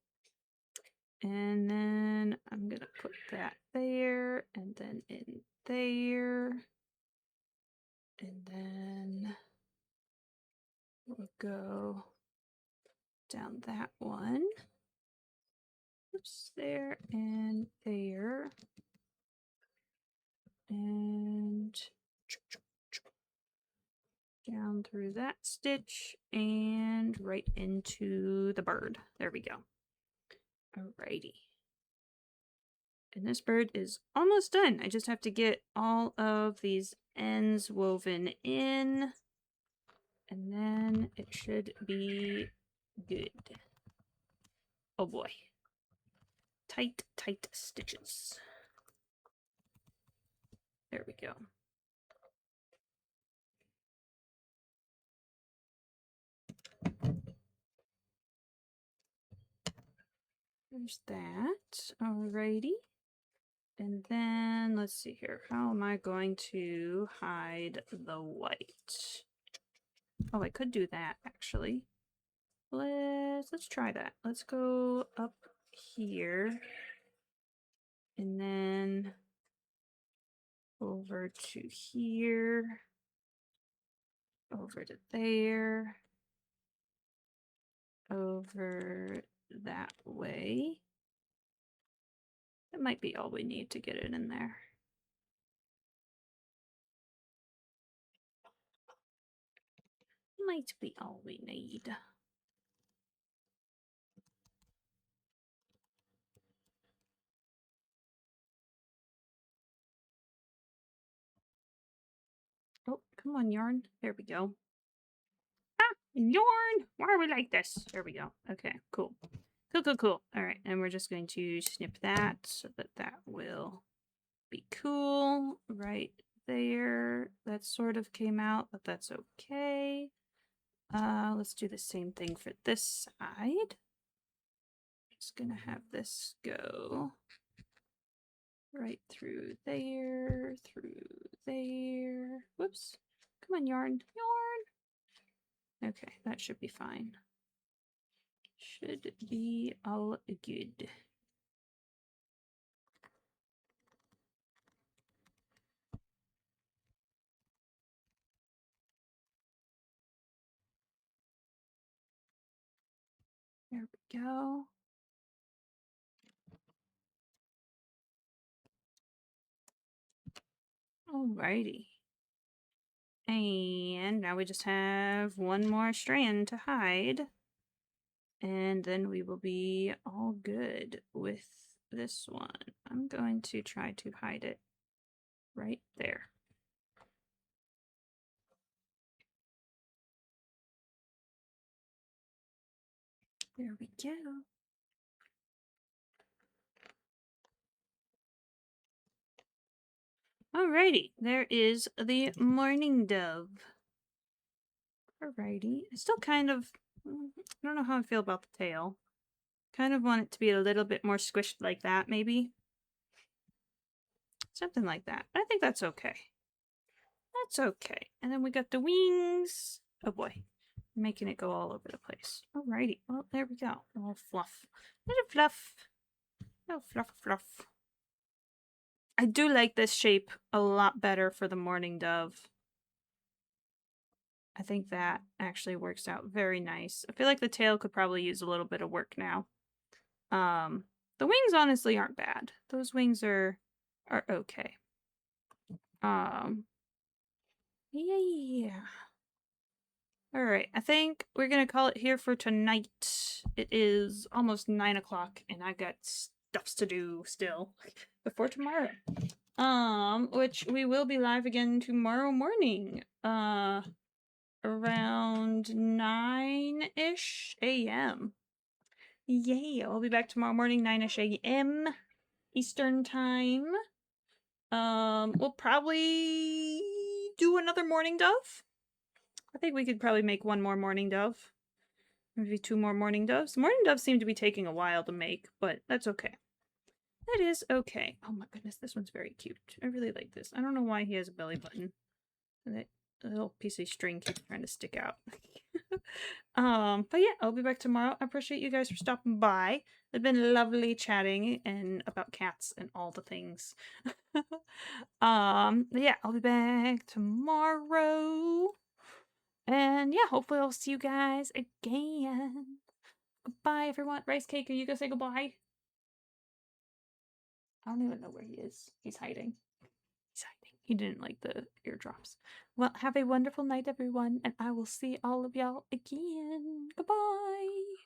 And then I'm gonna put that there, and then in there. And then we'll go down that one. Oops, there and there. And down through that stitch and right into the bird. There we go. Alrighty. And this bird is almost done. I just have to get all of these ends woven in. And then it should be good. Oh boy. Tight, tight stitches. There we go. There's that. Alrighty. And then let's see here. How am I going to hide the white? Oh, I could do that actually. Let's try that. Let's go up here and then over to here, over to there, over that way. That might be all we need to get it in there. Might be all we need. Oh, come on, yarn. There we go. Ah, Yarn! Why are we like this? There we go. Okay, cool. Cool. All right, and we're just going to snip that so that that will be cool right there. That sort of came out, but that's okay. Let's do the same thing for this side. Just gonna have this go right through there, Whoops. Come on, yarn. Okay, that should be fine. Should be all good. There we go. Alrighty. And now we just have one more strand to hide. And then we will be all good with this one. I'm going to try to hide it right there. There we go. Alrighty, there is the mourning dove. Alrighty, I still kind of, I don't know how I feel about the tail. Kind of want it to be a little bit more squished like that, maybe. Something like that. I think that's okay. That's okay. And then we got the wings. Oh boy, making it go all over the place. Alrighty, well, there we go. A little fluff. Little fluff. Little fluff. I do like this shape a lot better for the mourning dove. I think that actually works out very nice. I feel like the tail could probably use a little bit of work now. The wings honestly aren't bad. Those wings are okay. Yeah. Alright, I think we're gonna call it here for tonight. It is almost 9 o'clock and I got stuffs to do still before tomorrow. Which we will be live again tomorrow morning. Around 9-ish a.m. Yay, I'll be back tomorrow morning, 9-ish a.m. Eastern time. We'll probably do another mourning dove. I think we could probably make one more mourning dove. Maybe 2 more mourning doves. Mourning doves seem to be taking a while to make, but that's okay. That is okay. Oh my goodness, this one's very cute. I really like this. I don't know why he has a belly button. That little piece of string keeps trying to stick out. But yeah, I'll be back tomorrow. I appreciate you guys for stopping by. It's been lovely chatting and about cats and all the things. Yeah, I'll be back tomorrow. And yeah, hopefully I'll see you guys again. Goodbye, everyone. Rice Cake, are you gonna say goodbye? I don't even know where he is. He's hiding. He didn't like the eardrops. Well, have a wonderful night, everyone, and I will see all of y'all again. Goodbye.